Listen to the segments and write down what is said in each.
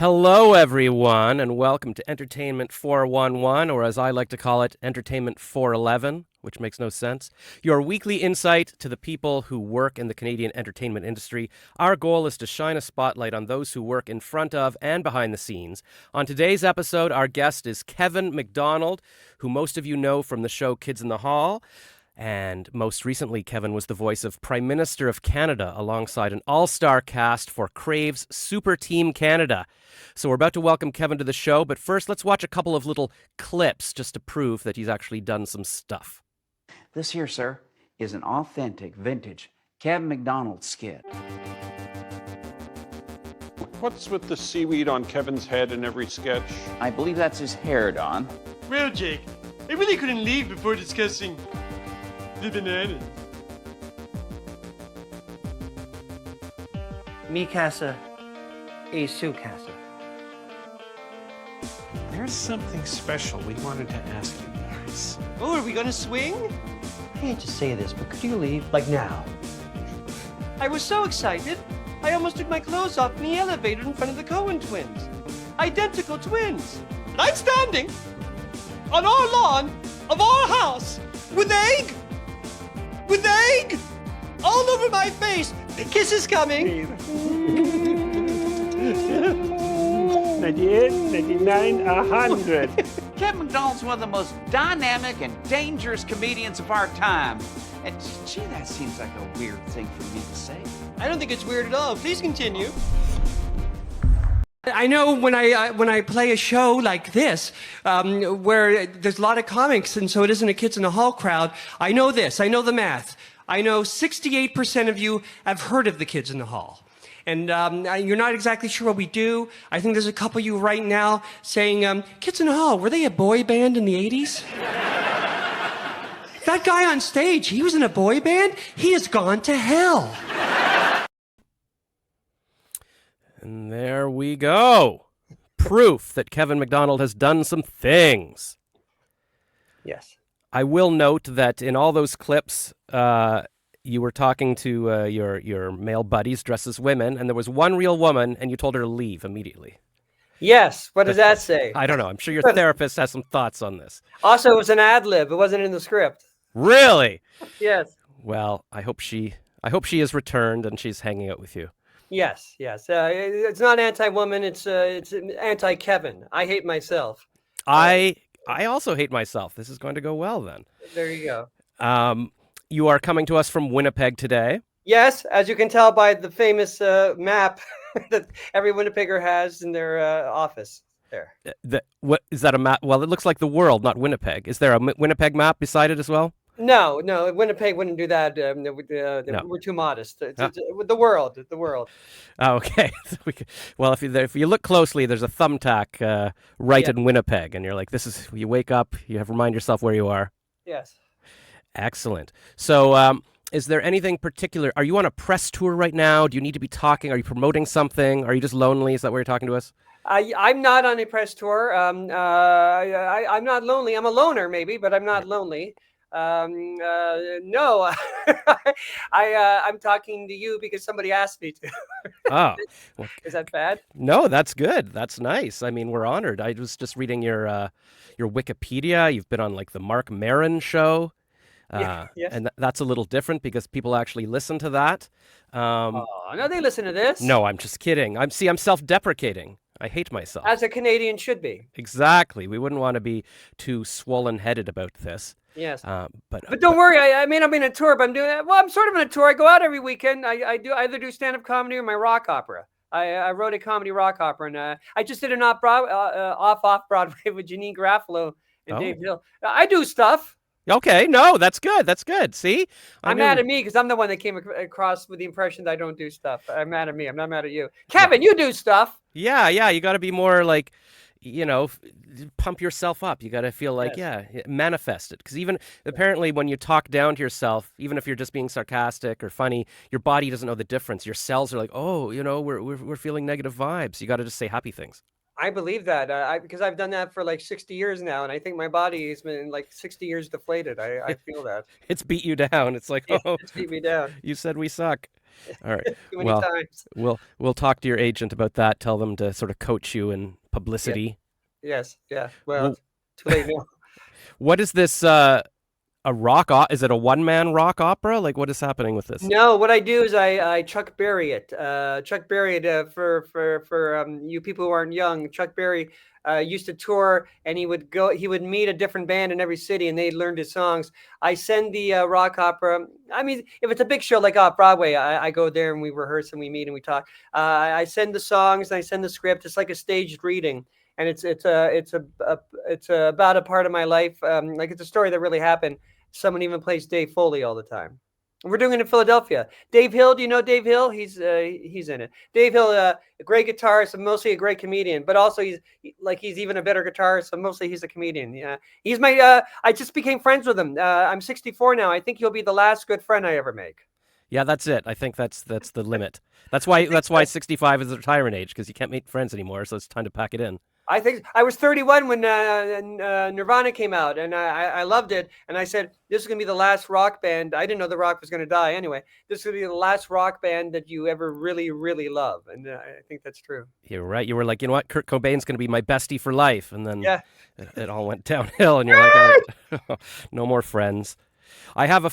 Hello, everyone, and welcome to Entertainment 411, or as I like to call it, Entertainment 411, which makes no sense. Your weekly insight to the people who work in the Canadian entertainment industry. Our goal is to shine a spotlight on those who work in front of and behind the scenes. On today's episode, our guest is Kevin Mcdonald, who most of you know from the show Kids in the Hall. And most recently, Kevin was the voice of Prime Minister of Canada alongside an all-star cast for Crave's Super Team Canada. So we're about to welcome Kevin to the show, but first let's watch a couple of little clips just to prove that he's actually done some stuff. This here, sir, is an authentic, vintage Kevin McDonald skit. What's with the seaweed on Kevin's head in every sketch? I believe that's his hair, Don. Well, Jake, I really couldn't leave before discussing the bananas. Mi casa y su casa. There's something special we wanted to ask you guys. Oh, are we gonna swing? I hate to say this, but could you leave, like now? I was so excited, I almost took my clothes off in the elevator in front of the Cohen twins. Identical twins. And I'm standing on our lawn of our house with egg all over my face. The kiss is coming. 98, 99, 100. Kevin McDonald's one of the most dynamic and dangerous comedians of our time. And gee, that seems like a weird thing for me to say. I don't think it's weird at all. Please continue. I know when I play a show like this, where there's a lot of comics, and so it isn't a Kids in the Hall crowd, I know this, I know the math. I know 68% of you have heard of the Kids in the Hall. And you're not exactly sure what we do. I think there's a couple of you right now saying, Kids in the Hall, were they a boy band in the 80s? That guy on stage, he was in a boy band? He has gone to hell. And there we go. Proof that Kevin McDonald has done some things. Yes. I will note that in all those clips, you were talking to your male buddies dressed as women, and there was one real woman, and you told her to leave immediately. Yes, what does that say? I don't know. I'm sure your therapist has some thoughts on this. Also, it was an ad lib. It wasn't in the script. Really? Yes. Well, I hope she is returned and she's hanging out with you. Yes. It's not anti-woman. It's anti-Kevin. I hate myself. I also hate myself. This is going to go well then. There you go. You are coming to us from Winnipeg today. Yes, as you can tell by the famous map that every Winnipegger has in their office there. What is that a map? Well, it looks like the world, not Winnipeg. Is there a Winnipeg map beside it as well? No, Winnipeg wouldn't do that. No. We're too modest. It's the world. Oh, okay. Well, if you look closely, there's a thumbtack right in Winnipeg, and you're like, you wake up, you have to remind yourself where you are. Yes. Excellent. So, is there anything particular? Are you on a press tour right now? Do you need to be talking? Are you promoting something? Are you just lonely? Is that why you're talking to us? I'm not on a press tour. I'm not lonely. I'm a loner, maybe, but I'm not lonely. No, I'm talking to you because somebody asked me to. Oh, well, is that bad? No, that's good. That's nice. I mean, we're honored. I was just reading your Wikipedia. You've been on like the Mark Maron show. Yes. And that's a little different because people actually listen to that. No, they listen to this. No, I'm just kidding. I'm self-deprecating. I hate myself. As a Canadian should be. Exactly. We wouldn't want to be too swollen-headed about this. Yes. But don't worry. I mean, I'm in a tour, but I'm sort of in a tour. I go out every weekend. I either do stand-up comedy or my rock opera. I wrote a comedy rock opera, and I just did an off Broadway with Janine Garofalo and Dave Hill. I do stuff. Okay, no, that's good. That's good. See? I'm mad at me because I'm the one that came across with the impression that I don't do stuff. I'm mad at me. I'm not mad at you. Kevin, you do stuff. Yeah. You got to be more like, pump yourself up. You got to feel like, manifest it. Because even apparently when you talk down to yourself, even if you're just being sarcastic or funny, your body doesn't know the difference. Your cells are like, oh, we're feeling negative vibes. You got to just say happy things. I believe that because I've done that for like 60 years now, and I think my body has been like 60 years deflated. I feel that. It's beat you down. It's like, Yeah, oh, it's beat me down you said we suck. All right. too many Well, times. we'll talk to your agent about that. Tell them to sort of coach you in Yeah. publicity. Yes. Yeah. Well, Well, it's too late now. what is this? A rock? Is it a one-man rock opera? Like, what is happening with this? No, what I do is I Chuck Berry it. Chuck Berry it for you people who aren't young. Chuck Berry used to tour, and he would meet a different band in every city, and they learned his songs. I send the rock opera. I mean, if it's a big show like off Broadway, I go there and we rehearse and we meet and we talk. I send the songs and I send the script. It's like a staged reading, and it's about a part of my life. Like it's a story that really happened. Someone even plays Dave Foley all the time. We're doing it in Philadelphia. Dave Hill, do you know Dave Hill? He's in it. Dave Hill, a great guitarist and mostly a great comedian, but also he's even a better guitarist. So mostly he's a comedian. Yeah, he's my. I just became friends with him. I'm 64 now. I think he'll be the last good friend I ever make. Yeah, that's it. I think that's the limit. That's why 65 is the retirement age, because you can't make friends anymore. So it's time to pack it in. I think I was 31 when Nirvana came out, and I loved it. And I said, this is going to be the last rock band. I didn't know The Rock was going to die anyway. This is going to be the last rock band that you ever really, really love. And I think that's true. You're right. You were like, you know what? Kurt Cobain's going to be my bestie for life. And then Yeah. it all went downhill, and you're like, all right, no more friends. I have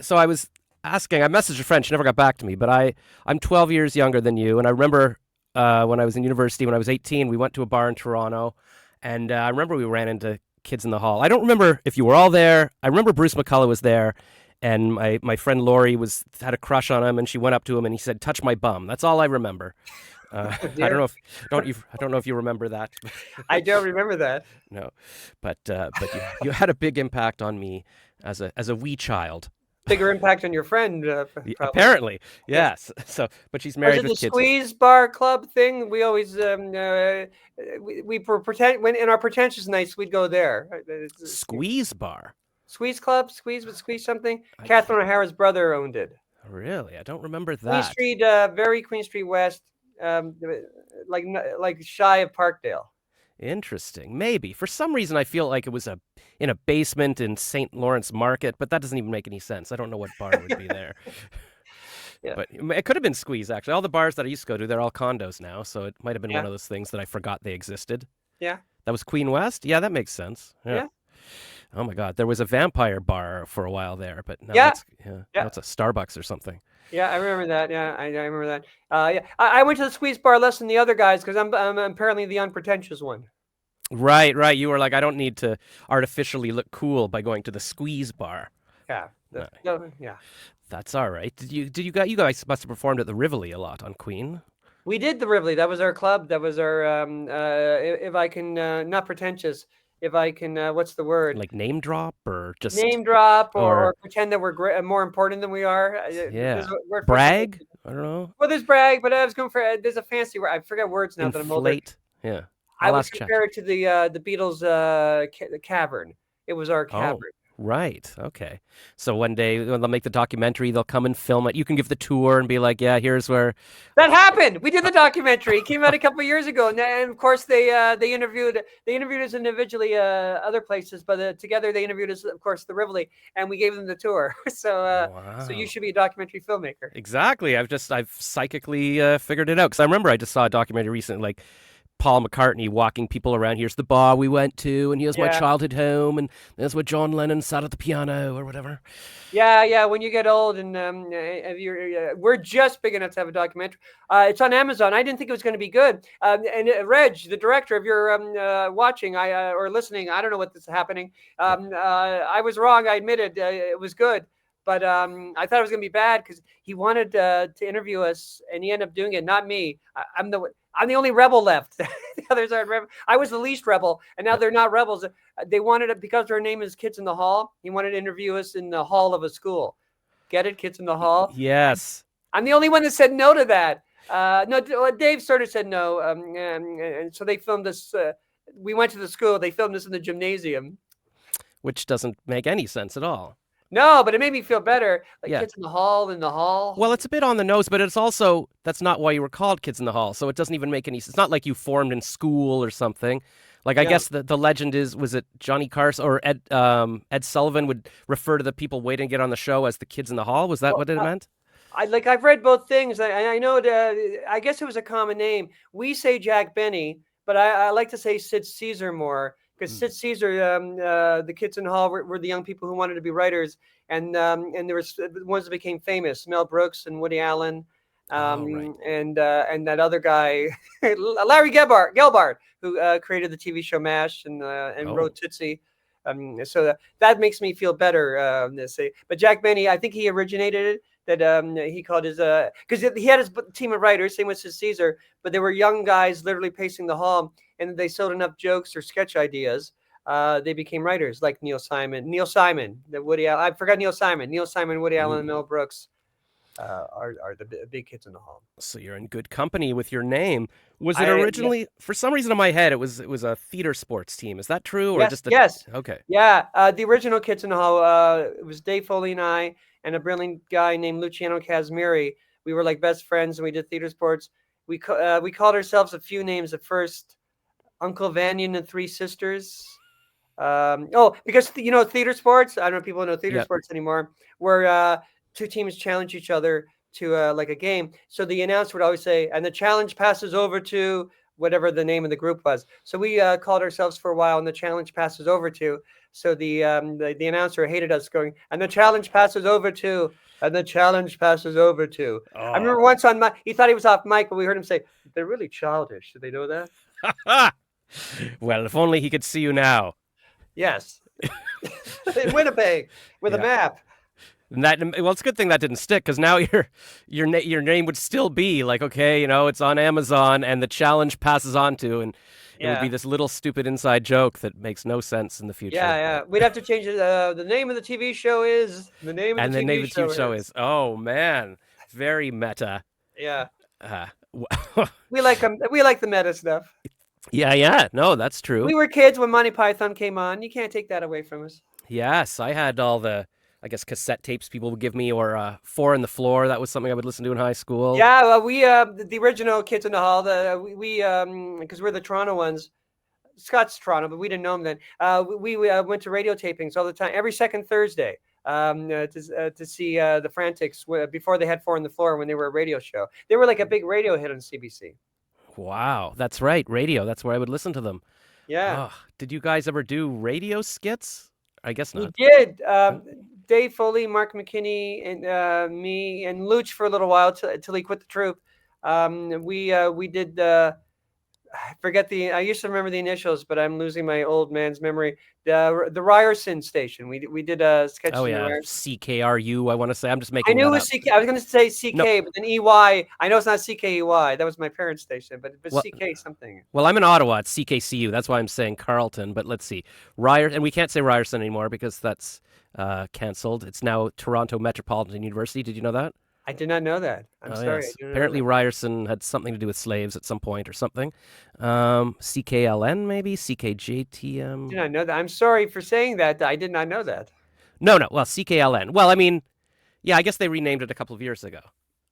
so I was asking, I messaged a friend. She never got back to me, but I'm 12 years younger than you. And I remember when I was in university, when I was 18, we went to a bar in Toronto, and I remember we ran into kids in the hall. I don't remember if you were all there. I remember Bruce McCullough was there, and my friend Lori had a crush on him, and she went up to him and he said, "Touch my bum." That's all I remember. I don't know if you remember that. I don't remember that. No, but you had a big impact on me as a wee child. Bigger impact on your friend. Apparently, yes. So, but she's married with Was it the kids. Squeeze Bar Club thing? We always we pretend when in our pretentious nights we'd go there. Squeeze Bar. Squeeze Club, Squeeze something. Catherine O'Hara's brother owned it. Really, I don't remember Queen that. Street, very Queen Street West, like shy of Parkdale. Interesting. Maybe for some reason I feel like it was in a basement in St. Lawrence Market, but that doesn't even make any sense. I don't know what bar would be there. Yeah. But it could have been Squeeze, actually. All the bars that I used to go to, they're all condos now, so it might have been one of those things that I forgot they existed. Yeah. That was Queen West? Yeah, that makes sense. Yeah. Oh my God, there was a vampire bar for a while there, but now now it's a Starbucks or something. Yeah, I remember that. Yeah, I remember that. I went to the Squeeze Bar less than the other guys because I'm apparently the unpretentious one. Right. You were like, I don't need to artificially look cool by going to the Squeeze Bar. Yeah. Yeah. That's all right. You guys must have performed at the Rivoli a lot on Queen. We did the Rivoli. That was our club. That was our if I can not pretentious. If I can, what's the word? Like name drop or just name drop or pretend that we're more important than we are. Yeah. Brag? I don't know. Well, there's brag, but I was going for there's a fancy word. I forget words now that I'm older. Yeah. I would compare it to the Beatles' the Cavern. It was our cavern. Oh, right. Okay. So one day when they'll make the documentary, they'll come and film it. You can give the tour and be like, yeah, here's where that happened. We did the documentary. It came out a couple of years ago, and of course they interviewed us individually other places, but together they interviewed us, of course, the Rivoli, and we gave them the tour. So so you should be a documentary filmmaker. Exactly. I've psychically figured it out, because I remember I just saw a documentary recently, like Paul McCartney walking people around. Here's the bar we went to, and here's my childhood home, and there's where John Lennon sat at the piano or whatever. Yeah. When you get old, and we're just big enough to have a documentary. It's on Amazon. I didn't think it was going to be good. And Reg, the director, if you're watching or listening, I don't know what's happening. I was wrong. I admitted it was good. But I thought it was going to be bad because he wanted to interview us, and he ended up doing it. Not me. I'm the only rebel left. The others aren't rebel. I was the least rebel, and now they're not rebels. They wanted it because our name is Kids in the Hall. He wanted to interview us in the hall of a school. Get it? Kids in the Hall? Yes. I'm the only one that said no to that. No, Dave sort of said no. And so they filmed this. We went to the school. They filmed this in the gymnasium. Which doesn't make any sense at all. No, but it made me feel better. Like Yeah. Kids in the Hall. Well, it's a bit on the nose, but it's also that's not why you were called Kids in the Hall. So it doesn't even make any sense. It's not like you formed in school or something. Like I Yeah. guess the legend was it Johnny Carson or Ed Sullivan would refer to the people waiting to get on the show as the Kids in the Hall. Was that what it meant? I've read both things. I know I guess it was a common name. We say Jack Benny, but I like to say Sid Caesar more because Sid Caesar, the Kids in the Hall were the young people who wanted to be writers, and there was the ones that became famous: Mel Brooks and Woody Allen, Right. and that other guy, Larry Gelbart, who created the TV show MASH and wrote Tootsie. So that makes me feel better. But Jack Benny, I think he originated it. That he called his because he had his team of writers, same with his Caesar, but they were young guys literally pacing the hall, and they sold enough jokes or sketch ideas. They became writers like Neil Simon, the Woody Allen. I forgot Neil Simon, Woody Allen, and Mel Brooks are the big Kids in the Hall. So you're in good company with your name. Was it Yeah. originally, for some reason in my head, it was a theater sports team? Is that true, or Yes, just yes. Okay. Yeah, the original Kids in the Hall, it was Dave Foley and I, and a brilliant guy named Luciano Casimiri. We were like best friends, and we did theater sports. We called ourselves a few names at first: Uncle Vanya and the Three Sisters. Because theater sports. I don't know if people know theater sports anymore, where two teams challenge each other to like a game. So the announcer would always say, "And the challenge passes over to." Whatever the name of the group was. So we called ourselves for a while, and the challenge passes over to. So the announcer hated us going, and the challenge passes over to, and the challenge passes over to. I remember once he thought he was off mic, but we heard him say, "They're really childish." Did they know that? Well, if only he could see you now. Yes. In Winnipeg with a map. And it's a good thing that didn't stick, because now your name would still be like, okay, it's on Amazon, and the challenge passes on to, and it would be this little stupid inside joke that makes no sense in the future. Yeah. We'd have to change it. The name of the TV show is the name of the TV show is. Oh man, very meta. Yeah. We like the meta stuff. Yeah. No, that's true. We were kids when Monty Python came on. You can't take that away from us. Yes, I had all the, I guess, cassette tapes people would give me, or Four on the Floor. That was something I would listen to in high school. Yeah, well, we the original Kids in the Hall. We because we're the Toronto ones. Scott's Toronto, but we didn't know him then. We went to radio tapings all the time, every second Thursday, to see the Frantics before they had Four on the Floor when they were a radio show. They were like a big radio hit on CBC. Wow, that's right, radio. That's where I would listen to them. Yeah. Did you guys ever do radio skits? I guess not. We did. Dave Foley, Mark McKinney, and me, and Luch for a little while till he quit the troupe. We did. I forget I used to remember the initials, but I'm losing my old man's memory. The Ryerson station. We did a sketch. Oh yeah, CKRU. I want to say. I'm just making. I knew it was CK. I was going to say CK, No. but then EY. I know it's not CKEY. That was my parents' station, but CK something. Well, I'm in Ottawa. It's CKCU. That's why I'm saying Carleton. But let's see, and we can't say Ryerson anymore because that's canceled. It's now Toronto Metropolitan University. Did you know that? I did not know that. I'm sorry. Yes. Apparently, Ryerson had something to do with slaves at some point or something. CKLN, maybe? CKJTM? I did not know that. I'm sorry for saying that. I did not know that. No. Well, CKLN. Well, I mean, yeah, I guess they renamed it a couple of years ago.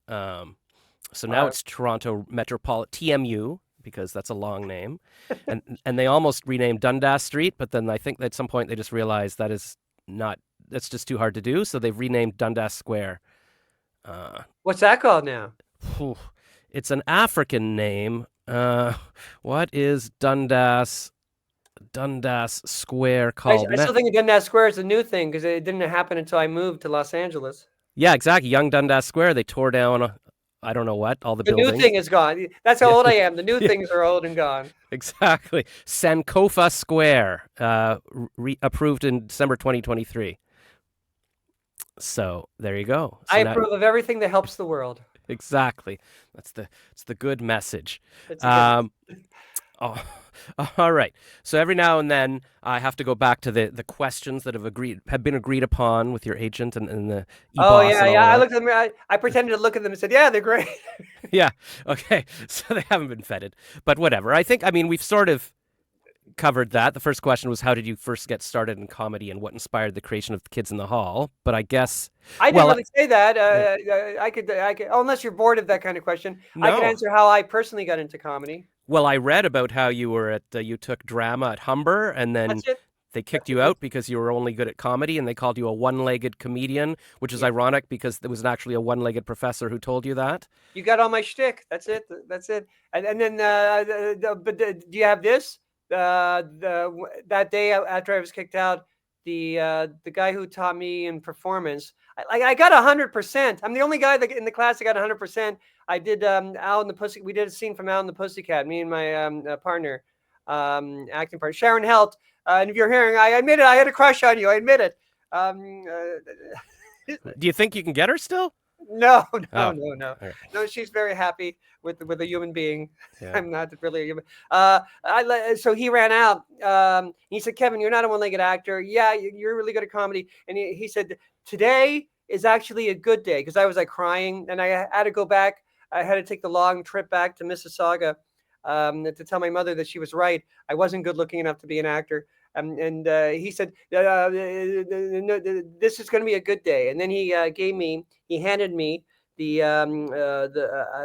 So now it's Toronto Metropolitan, TMU, because that's a long name. and they almost renamed Dundas Street, but then I think at some point they just realized that's just too hard to do, so they've renamed Dundas Square. What's that called now? It's an African name. What is Dundas Square called? I still think Dundas Square is a new thing because it didn't happen until I moved to Los Angeles. Yeah, exactly. Young Dundas Square. They tore down, I don't know what, all the buildings. The new thing is gone. That's how old I am. The new things are old and gone. Exactly. Sankofa Square, approved in December 2023. So there you go. So I approve of everything that helps the world. Exactly. It's the good message. Good All right. So every now and then I have to go back to the questions that have been agreed upon with your agent and the Oh e-boss yeah. and all I that. looked at them. I pretended to look at them and said, "Yeah, they're great." Yeah. Okay. So they haven't been vetted, but whatever. I mean, we've sort of covered that. The first question was, how did you first get started in comedy and what inspired the creation of the Kids in the Hall? But I guess I didn't really say that. I could. Oh, unless you're bored of that kind of question, I could No. answer how I personally got into comedy. Well, I read about how you were at you took drama at Humber, and then That's it. they kicked you out because you were only good at comedy, and they called you a one-legged comedian, which is ironic because there was actually a one-legged professor who told you that. You got all my shtick. That's it. That's it. And then, do you have this? That day after I was kicked out, the guy who taught me in performance, I got 100%. I'm the only guy in the class that got 100%. I did Al and the Pussy. We did a scene from Al and the Pussycat. Me and my partner, acting partner, Sharon Helt. And if you're hearing, I admit it. I had a crush on you. I admit it. Do you think you can get her still? No. Right. No, she's very happy with a human being. Yeah. I'm not really a human. So he ran out. He said, Kevin, you're not a one-legged actor. Yeah, you're really good at comedy. And he said, today is actually a good day, because I was like crying, and I had to go back. I had to take the long trip back to Mississauga to tell my mother that she was right. I wasn't good looking enough to be an actor. And he said, this is going to be a good day. And then he handed me a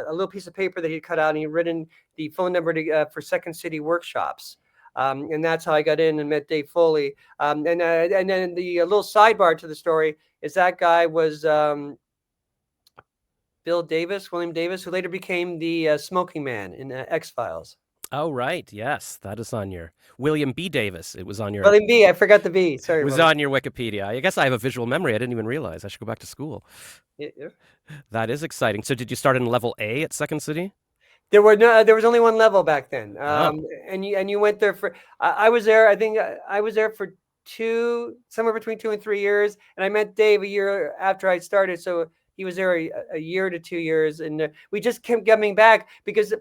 little piece of paper that he'd cut out, and he'd written the phone number for Second City workshops. And that's how I got in and met Dave Foley. And then the little sidebar to the story is that guy was William Davis, who later became the smoking man in X-Files. Oh, right. Yes, that is on your William B. Davis. It was on your. William B. I forgot the B. Sorry. It was on your Wikipedia. I guess I have a visual memory. I didn't even realize. I should go back to school. Yeah. That is exciting. So, did you start in level A at Second City? There was only one level back then. Oh. And you went there for. I was there. I think I was there for somewhere between 2 and 3 years, and I met Dave a year after I started. So he was there a year to 2 years, and we just kept coming back because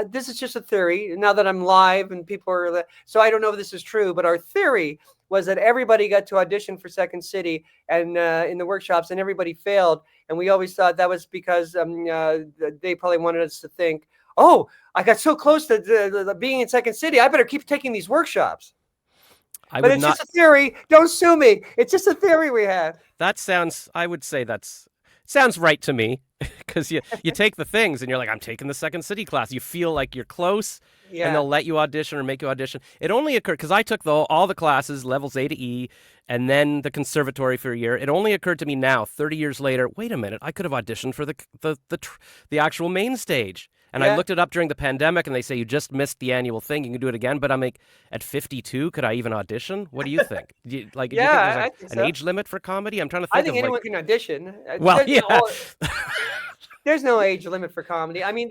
this is just a theory. Now that I'm live and people are, so I don't know if this is true, but our theory was that everybody got to audition for Second City and in the workshops, and everybody failed. And we always thought that was because they probably wanted us to think, oh, I got so close to being in Second City, I better keep taking these workshops. But it's just a theory. Don't sue me. It's just a theory we have. I would say sounds right to me, because you take the things and you're like, I'm taking the Second City class. You feel like you're close, and they'll let you audition or make you audition. It only occurred because I took all the classes, levels A to E, and then the conservatory for a year. It only occurred to me now, 30 years later, wait a minute, I could have auditioned for the actual main stage. And I looked it up during the pandemic, and they say you just missed the annual thing. You can do it again. But I'm like, at 52, could I even audition? What do you think? Do you think there's think an so. age limit for comedy? I'm trying to think. I think anyone can audition. Well, There's no age limit for comedy. I mean,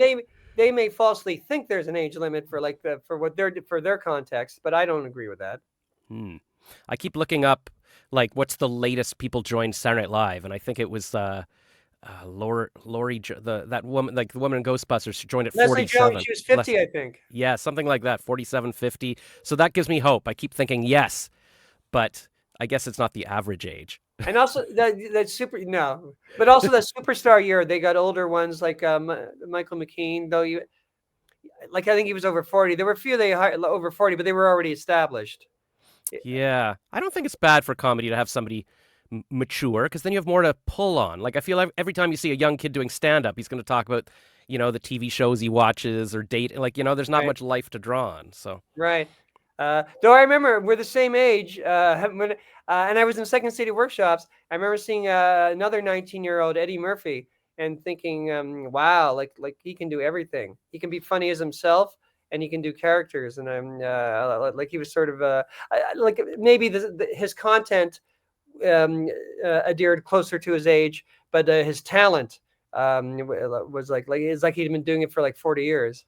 they may falsely think there's an age limit for for their context, but I don't agree with that. I keep looking up what's the latest people joined Saturday Night Live, and I think it was Lori, that woman, the woman in Ghostbusters, she joined at Leslie 47. Jones, she was 50, I think. Yeah, something like that, 47, 50. So that gives me hope. I keep thinking yes, but I guess it's not the average age. And also but also the superstar year, they got older ones like Michael McKean, though I think he was over 40. There were a few they hired over 40, but they were already established. Yeah, I don't think it's bad for comedy to have somebody mature, because then you have more to pull on. I feel like every time you see a young kid doing stand-up, he's going to talk about, the TV shows he watches or date. There's not much life to draw on. So right. Though I remember we're the same age, and I was in Second City workshops. I remember seeing another 19-year-old Eddie Murphy and thinking, wow, like he can do everything. He can be funny as himself, and he can do characters. And I'm he was sort of maybe his content adhered closer to his age, but his talent was it's like he'd been doing it for 40 years.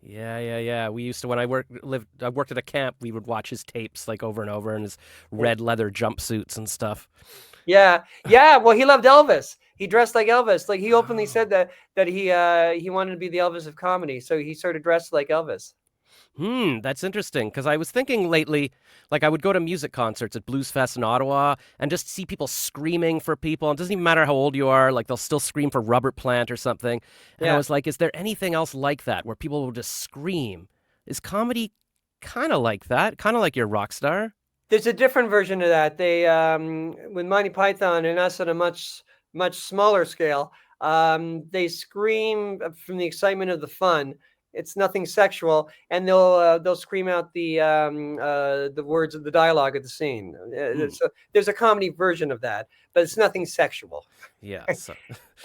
Yeah. We used to, when I worked at a camp, we would watch his tapes over and over, and his red leather jumpsuits and stuff. Yeah. Well, he loved Elvis. He dressed like Elvis. He openly said that he wanted to be the Elvis of comedy, so he sort of dressed like Elvis. That's interesting, because I was thinking lately, I would go to music concerts at Blues Fest in Ottawa and just see people screaming for people. It doesn't even matter how old you are, they'll still scream for Robert Plant or something. And I was like, is there anything else like that where people will just scream? Is comedy kind of like that, kind of like your rock star. There's a different version of that. They with Monty Python and us on a much smaller scale. They scream from the excitement of the fun. It's nothing sexual, and they'll scream out the words of the dialogue of the scene. So there's a comedy version of that, but it's nothing sexual. Yeah. So,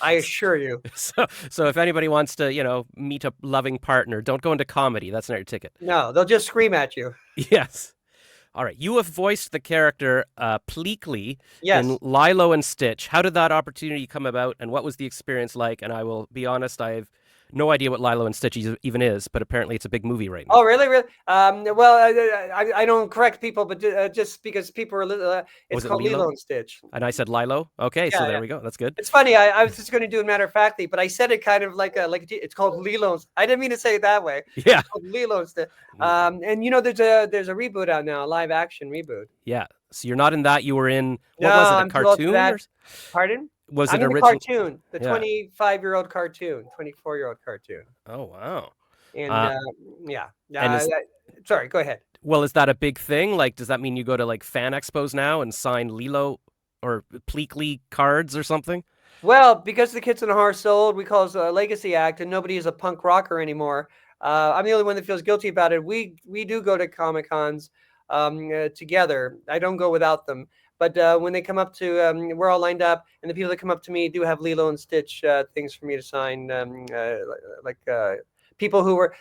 I assure you. so if anybody wants to, meet a loving partner, don't go into comedy. That's not your ticket. No, they'll just scream at you. Yes. All right. You have voiced the character Pleakley Yes. in Lilo and Stitch. How did that opportunity come about, and what was the experience like? And I will be honest, I have no idea what Lilo and Stitch even is, but apparently it's a big movie right now. Oh, really? Really? Well, I don't correct people, but just because people are, it's called Lilo and Stitch. And I said Lilo. Okay, so there we go. That's good. It's funny. I was just going to do it matter of factly, but I said it kind of like it's called Lilo. I didn't mean to say it that way. Yeah. It's called Lilo and Stitch. And there's a reboot out now, a live action reboot. Yeah. So you're not in that. You were in No, was it? A I'm too old for cartoon? that. Pardon? Was I'm it in the original? cartoon, the 25-year-old cartoon, 24-year-old cartoon. Oh wow. And yeah. and Sorry, go ahead. Well, is that a big thing? Like, does that mean you go to like fan expos now and sign Lilo or Pleakley cards or something? Well, because the Kids in the Horror sold, we call it a legacy act, and nobody is a punk rocker anymore. I'm the only one that feels guilty about it. We do go to Comic Cons together. I don't go without them. But when they come up to, we're all lined up, and the people that come up to me do have Lilo and Stitch things for me to sign, like people who were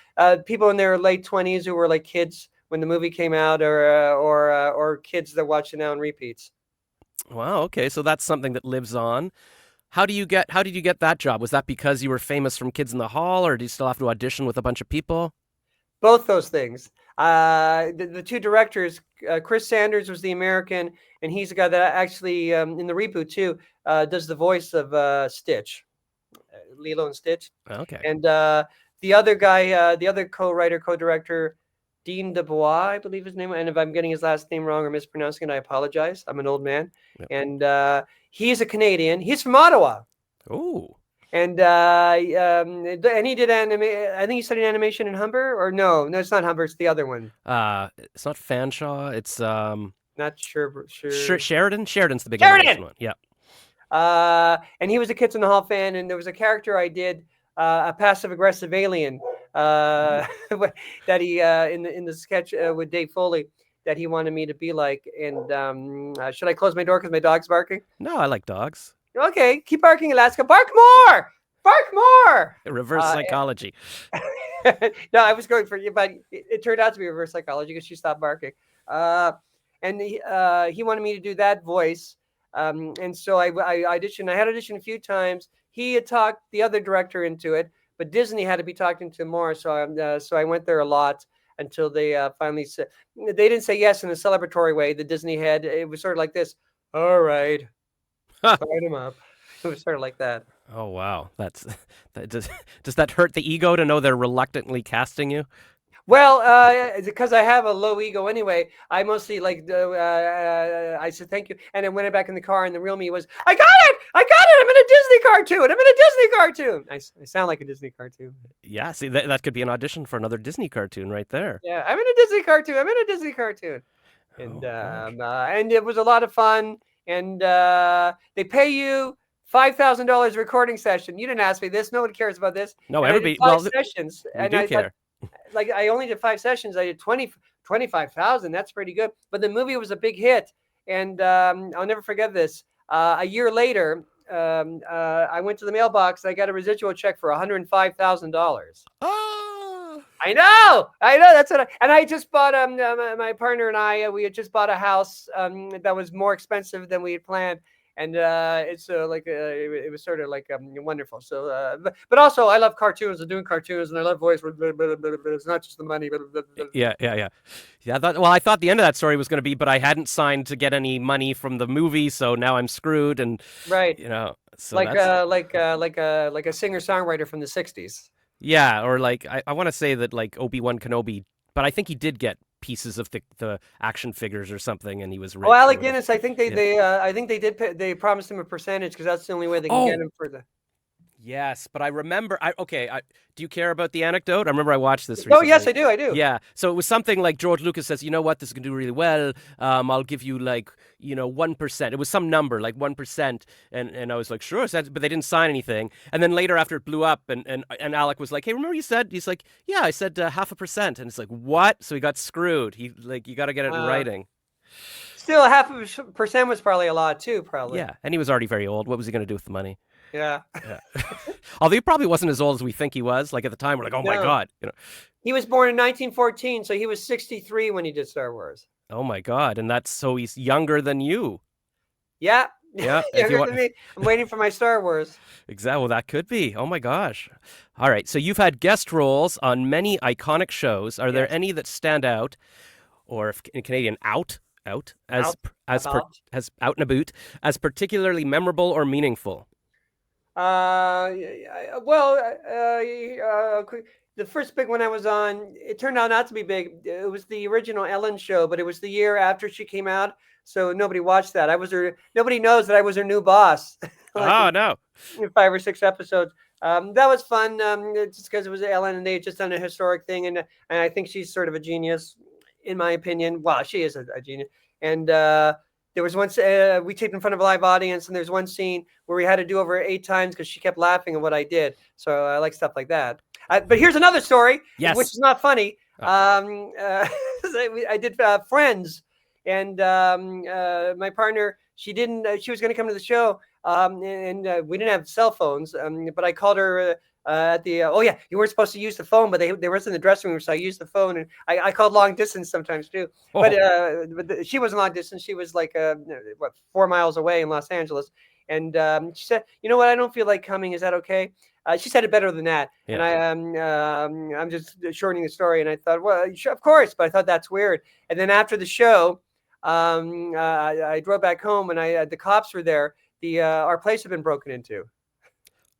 people in their late 20s who were like kids when the movie came out, or kids that watch it now in repeats. Wow. Okay, so that's something that lives on. How did you get that job? Was that because you were famous from Kids in the Hall, or do you still have to audition with a bunch of people? Both those things. The two directors, Chris Sanders was the American, and he's the guy that actually, in the reboot too, does the voice of Stitch, Lilo and Stitch. Okay. And the other guy, the other co-writer, co-director, Dean Dubois, I believe his name. And if I'm getting his last name wrong or mispronouncing it, I apologize. I'm an old man. Yep. And he's a Canadian. He's from Ottawa. Oh. And he did anime. I think he studied animation in Humber, or no, it's not Humber. It's the other one. It's not Fanshawe. It's Not sure. Sheridan. Sheridan's the big Sheridan! animation one. Yeah. And he was a Kids in the Hall fan, and there was a character I did, a passive aggressive alien, that he in the sketch with Dave Foley that he wanted me to be like. And should I close my door because my dog's barking? No, I like dogs. Okay, keep barking, Alaska. Bark more! Bark more! Reverse psychology. No, I was going for you, but it turned out to be reverse psychology because she stopped barking. And he wanted me to do that voice. And so I auditioned. I had auditioned a few times. He had talked the other director into it, but Disney had to be talked into more. So I went there a lot until they finally said, they didn't say yes in a celebratory way. The Disney head, it was sort of like this. All right. Sign him up. It was sort of like that. Oh wow, does that hurt the ego to know they're reluctantly casting you? Well, because I have a low ego anyway, I mostly I said thank you, and then went back in the car, and the real me was, I got it! I'm in a Disney cartoon. I sound like a Disney cartoon. Yeah, see, that could be an audition for another Disney cartoon right there. Yeah, I'm in a Disney cartoon. And and it was a lot of fun. And they pay you $5,000 recording session. You didn't ask me this. No one cares about this. No, and everybody. I did 5 sessions. We do care. I only did 5 sessions. I did 25,000. That's pretty good. But the movie was a big hit, and I'll never forget this. A year later, I went to the mailbox. I got a residual check for $105,000. Oh, I know. That's what. And I just bought. My partner and I, we had just bought a house that was more expensive than we had planned, and it's it was sort of like wonderful. So, but also I love cartoons. I'm doing cartoons, and I love voice. But it's not just the money. Yeah. I thought the end of that story was going to be, but I hadn't signed to get any money from the movie, so now I'm screwed. And right, so like a singer-songwriter from the '60s. Yeah, or like I want to say that like Obi-Wan Kenobi, but I think he did get pieces of the action figures or something, and he was rich. Oh, Alec Guinness, I think they promised him a percentage because that's the only way they can get him for the. Yes, but I remember. Do you care about the anecdote? I remember I watched this Oh recently. yes, I do. I do. Yeah, so it was something like George Lucas says, you know what, this is gonna do really well. I'll give you 1%. It was some number like 1%, and I was like, sure, but they didn't sign anything. And then later, after it blew up, and Alec was like, hey, remember you said? He's like, yeah, I said 0.5%, and it's like, what? So he got screwed. You got to get it in writing. Still, 0.5% was probably a lot too. Probably. Yeah, and he was already very old. What was he gonna do with the money? Yeah. Although he probably wasn't as old as we think he was. Like at the time, we're like, oh my God, He was born in 1914, so he was 63 when he did Star Wars. Oh my God, and so he's younger than you. Yeah. Yeah, Younger than me. I'm waiting for my Star Wars. Exactly. Well, that could be. Oh my gosh. All right. So you've had guest roles on many iconic shows. Are there any that stand out, or if in Canadian, out and about, as particularly memorable or meaningful? The first big one I was on, it turned out not to be big. It was the original Ellen show, but it was the year after she came out, so nobody watched that. Nobody knows that I was her new boss. Oh no! 5 or 6 episodes. That was fun. Just because it was Ellen, and they had just done a historic thing, and I think she's sort of a genius, in my opinion. Well, she is a genius, and. There was once we taped in front of a live audience, and there's one scene where we had to do over 8 times because she kept laughing at what I did. So I like stuff like that. But here's another story, which is not funny. I did Friends, and my partner, she was going to come to the show, and we didn't have cell phones, but I called her at the you weren't supposed to use the phone, but they were in the dressing room, so I used the phone, and I called long distance sometimes too. But she wasn't long distance. She was like 4 miles away in Los Angeles, and she said, you know what, I don't feel like coming, is that okay? She said it better than that. And I'm just shortening the story, and I thought, well, of course, but I thought that's weird. And then after the show, I drove back home, and the cops were there. Our place had been broken into.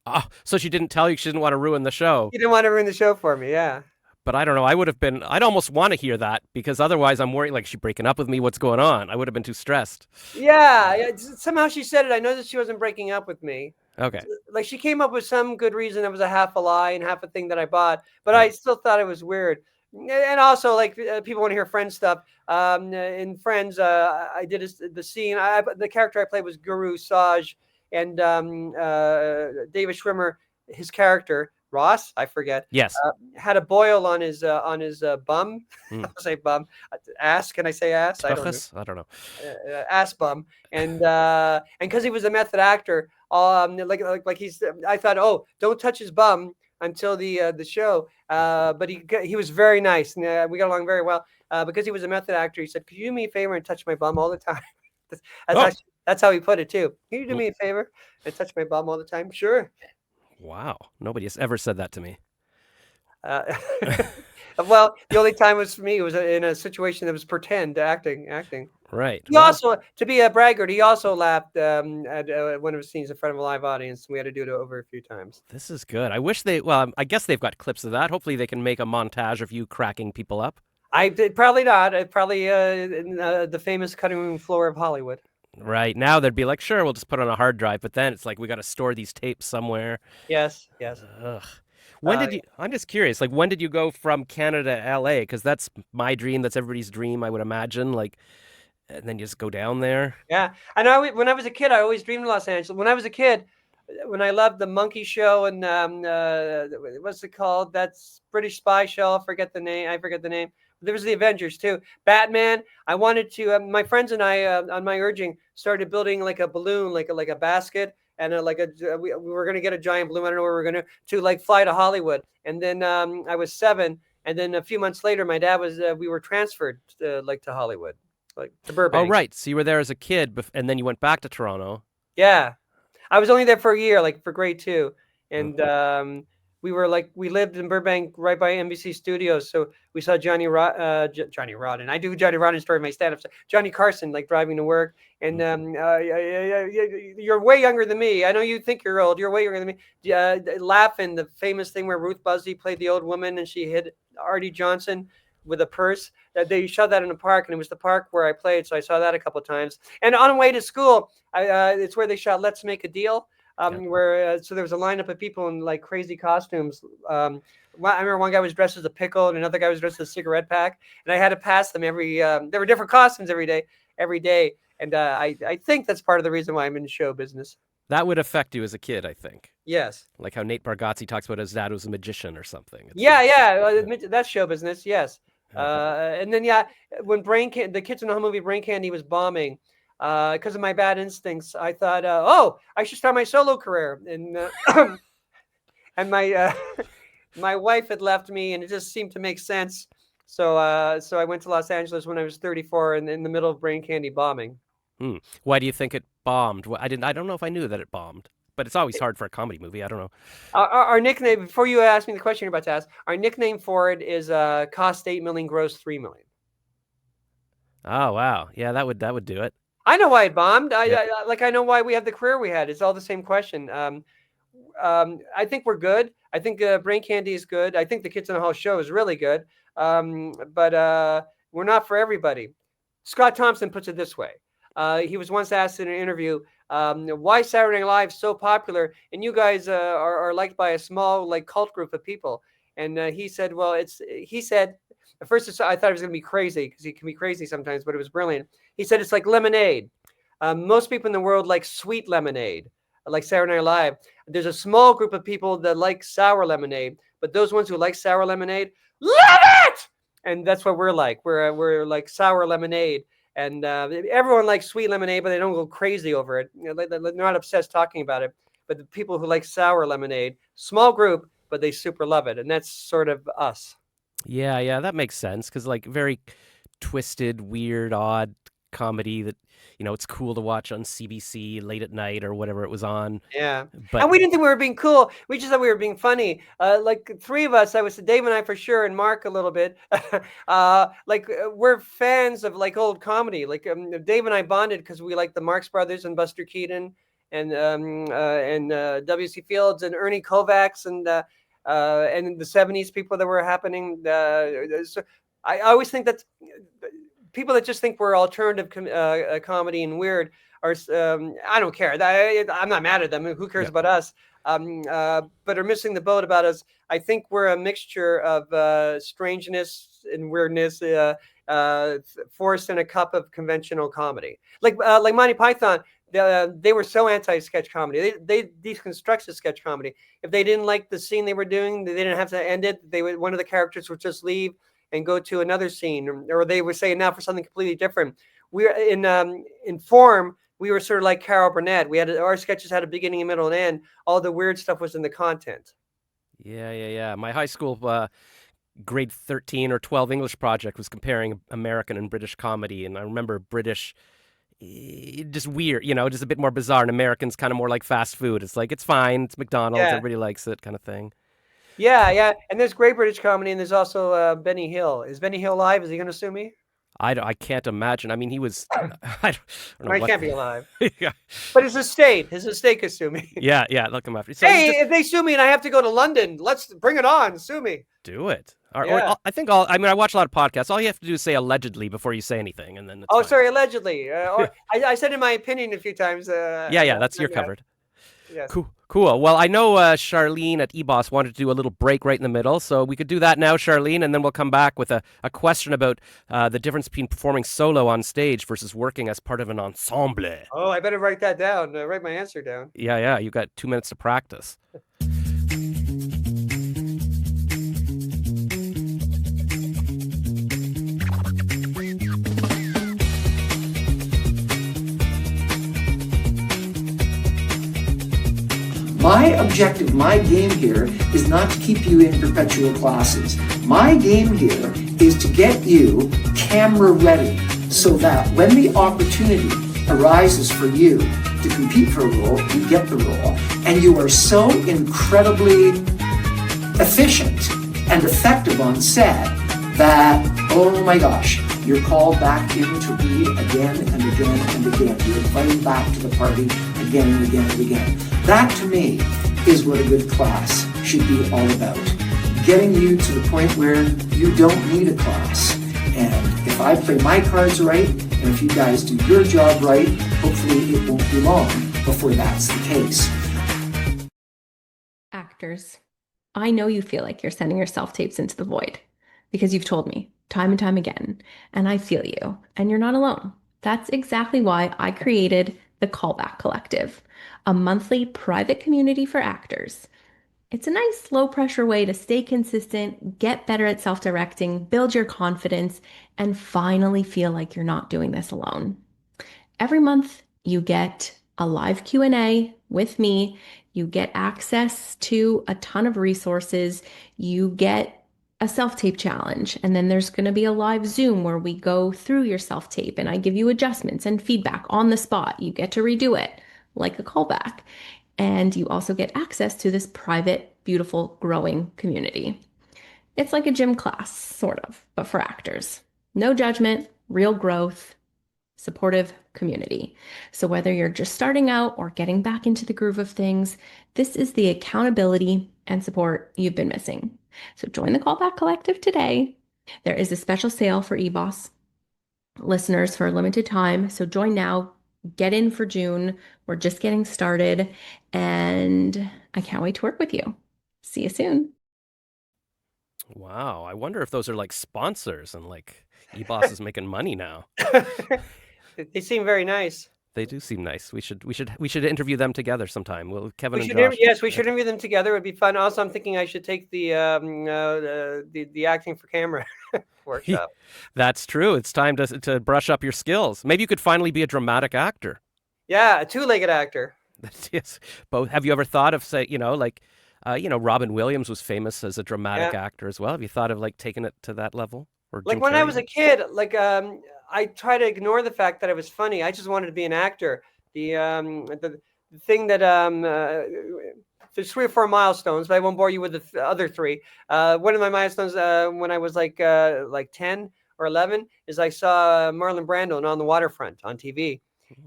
Oh, so she didn't tell you, she didn't want to ruin the show. You didn't want to ruin the show for me, yeah. But I don't know. I'd almost want to hear that, because otherwise I'm worried, like, she breaking up with me? What's going on? I would have been too stressed. Yeah. Somehow she said it. I know that she wasn't breaking up with me. Okay. Like, she came up with some good reason that was a half a lie and half a thing that I bought, but I still thought it was weird. And also, like, people want to hear Friends stuff. In Friends, I did the scene. The character I played was Guru Saj, and David Schwimmer, his character Ross, I forget. Yes. Had a boil on his bum. I'll say bum. Ass. Can I say ass? I don't know. Ass bum. And because he was a method actor, like he's. I thought, oh, don't touch his bum until the show. But he was very nice, and we got along very well. Because he was a method actor, he said, "Could you do me a favor and touch my bum all the time?" That's how he put it too. Can you do me a favor and touch my bum all the time? Sure. Wow. Nobody has ever said that to me. Well, the only time was for me. It was in a situation that was pretend acting. Right. He also, to be a braggart, he also laughed at one of his scenes in front of a live audience. We had to do it over a few times. This is good. I wish I guess they've got clips of that. Hopefully they can make a montage of you cracking people up. Probably not. Probably in the famous cutting room floor of Hollywood. Right. Now they'd be like, sure, we'll just put it on a hard drive. But then it's like, we got to store these tapes somewhere. Yes. Ugh. I'm just curious, like, when did you go from Canada to LA? Because that's my dream. That's everybody's dream, I would imagine. Like, and then you just go down there. Yeah. I know when I was a kid, I always dreamed of Los Angeles. When I was a kid, when I loved the Monkey Show and what's it called? That's British Spy Show. I forget the name. There was the Avengers too. Batman. I wanted to. My friends and I, on my urging, started building like a balloon, like a basket, and we were gonna get a giant balloon. I don't know where we were to like fly to Hollywood. And then I was 7, and then a few months later, my dad was. We were transferred to Hollywood, like to Burbank. Oh right. So you were there as a kid, and then you went back to Toronto. Yeah, I was only there for a year, like for grade 2, and. We lived in Burbank right by NBC Studios. So we saw Johnny Rodden. I do Johnny Rodden story in my stand-up. Johnny Carson, like driving to work. And you're way younger than me. I know you think you're old. You're way younger than me. Laughing, the famous thing where Ruth Buzzy played the old woman and she hit Artie Johnson with a purse. They shot that in a park, and it was the park where I played. So I saw that a couple of times. And on the way to school, it's where they shot Let's Make a Deal. where so there was a lineup of people in like crazy costumes. I remember one guy was dressed as a pickle and another guy was dressed as a cigarette pack, and I had to pass them every. There were different costumes every day, and I think that's part of the reason why I'm in show business. That would affect you as a kid, I think. Yes. Like how Nate Bargatze talks about his dad was a magician or something. That's show business. Yes. And then when the Kids in the Home movie Brain Candy was bombing, because of my bad instincts, I thought, I should start my solo career, and and my my wife had left me, and it just seemed to make sense. So I went to Los Angeles when I was 34, and in the middle of Brain Candy bombing. Why do you think it bombed? I don't know if I knew that it bombed, but it's always hard for a comedy movie. I don't know. Our nickname, before you ask me the question you're about to ask, our nickname for it is cost $8 million, gross $3 million. Oh wow, yeah, that would do it. I know why it bombed. I know why we have the career we had. It's all the same question. I think we're good. I think Brain Candy is good. I think the Kids in the Hall show is really good. But we're not for everybody. Scott Thompson puts it this way. He was once asked in an interview, why Saturday Night Live is so popular and you guys are liked by a small like cult group of people. And he said, at first I thought it was going to be crazy because he can be crazy sometimes, but it was brilliant. He said, it's like lemonade. Most people in the world like sweet lemonade, like Saturday Night Live. There's a small group of people that like sour lemonade, but those ones who like sour lemonade, love it! And that's what we're like. We're like sour lemonade. And everyone likes sweet lemonade, but they don't go crazy over it. They're not obsessed talking about it. But the people who like sour lemonade, small group, but they super love it. And that's sort of us. Yeah, that makes sense. Because like very twisted, weird, odd comedy that, it's cool to watch on CBC late at night or whatever it was on. Yeah. But, and we didn't think we were being cool. We just thought we were being funny. Like three of us, Dave and I for sure, and Mark a little bit. We're fans of like old comedy. Like Dave and I bonded because we like the Marx Brothers and Buster Keaton and W.C. Fields and Ernie Kovacs and the 70s people that were happening. So I always think that people that just think we're alternative comedy and weird are, I don't care. I'm not mad at them. Who cares about us? But are missing the boat about us. I think we're a mixture of strangeness and weirdness forced in a cup of conventional comedy. Like Monty Python, they were so anti-sketch comedy. They deconstructed sketch comedy. If they didn't like the scene they were doing, they didn't have to end it. One of the characters would just leave and go to another scene, or they would say now for something completely different. We're in form. We were sort of like Carol Burnett. Our sketches had a beginning, a middle, and end. All the weird stuff was in the content. Yeah. My high school grade 13 or 12 English project was comparing American and British comedy, and I remember British, just weird, just a bit more bizarre, and Americans kind of more like fast food. It's like, it's fine, it's McDonald's, everybody likes it kind of thing. Yeah. And there's great British comedy, and there's also Benny Hill. Is Benny Hill alive? Is he going to sue me? I can't imagine. I mean, he was. I don't know. He can't be alive. Yeah. But his estate could sue me. Yeah. Look him up. So if they sue me and I have to go to London, let's bring it on. Sue me. Do it. I watch a lot of podcasts. All you have to do is say allegedly before you say anything, and then. It's sorry, allegedly. I said in my opinion a few times. You're covered. Yes. Cool. Well, I know Charlene at eBoss wanted to do a little break right in the middle, so we could do that now, Charlene, and then we'll come back with a question about the difference between performing solo on stage versus working as part of an ensemble. Oh, I better write that down. Write my answer down. Yeah. You've got 2 minutes to practice. My objective, my game here is not to keep you in perpetual classes. My game here is to get you camera ready so that when the opportunity arises for you to compete for a role, you get the role, and you are so incredibly efficient and effective on set that, oh my gosh, you're called back in to read again and again and again. You're invited back to the party again and again and again. That, to me, is what a good class should be all about. Getting you to the point where you don't need a class. And if I play my cards right, and if you guys do your job right, hopefully it won't be long before that's the case. actors, I know you feel like you're sending your self-tapes into the void because you've told me time and time again, and I feel you, and you're not alone. That's exactly why I created the Callback Collective, a monthly private community for actors. It's a nice low pressure way to stay consistent, get better at self-directing, build your confidence, and finally feel like you're not doing this alone. Every month you get a live Q&A with me. You get access to a ton of resources. You get a self-tape challenge. And then there's going to be a live Zoom where we go through your self-tape and I give you adjustments and feedback on the spot. You get to redo it like a callback. And you also get access to this private, beautiful, growing community. It's like a gym class, sort of, but for actors. No judgment, real growth, supportive community. So whether you're just starting out or getting back into the groove of things, this is the accountability and support you've been missing. So join the Callback Collective today. There is a special sale for eBoss listeners for a limited time. So join now, get in for June. We're just getting started and I can't wait to work with you. See you soon. Wow. I wonder if those are like sponsors and like eBoss is making money now. They seem very nice. They do seem nice. We should interview them together sometime. Well, Kevin We and should Josh. yes, we should interview them together. It would be fun. Also, I'm thinking I should take the acting for camera workshop. That's true. It's time to brush up your skills. Maybe you could finally be a dramatic actor. Yeah, a two-legged actor. Yes. Both. Have you ever thought of, say, Robin Williams was famous as a dramatic actor as well. Have you thought of like taking it to that level? Or like Jim when I Carrey? was a kid, I try to ignore the fact that I was funny. I just wanted to be an actor. The thing that there's 3 or 4 milestones, but I won't bore you with the other 3. One of my milestones when I was like 10 or 11 is I saw Marlon Brando On the Waterfront on TV,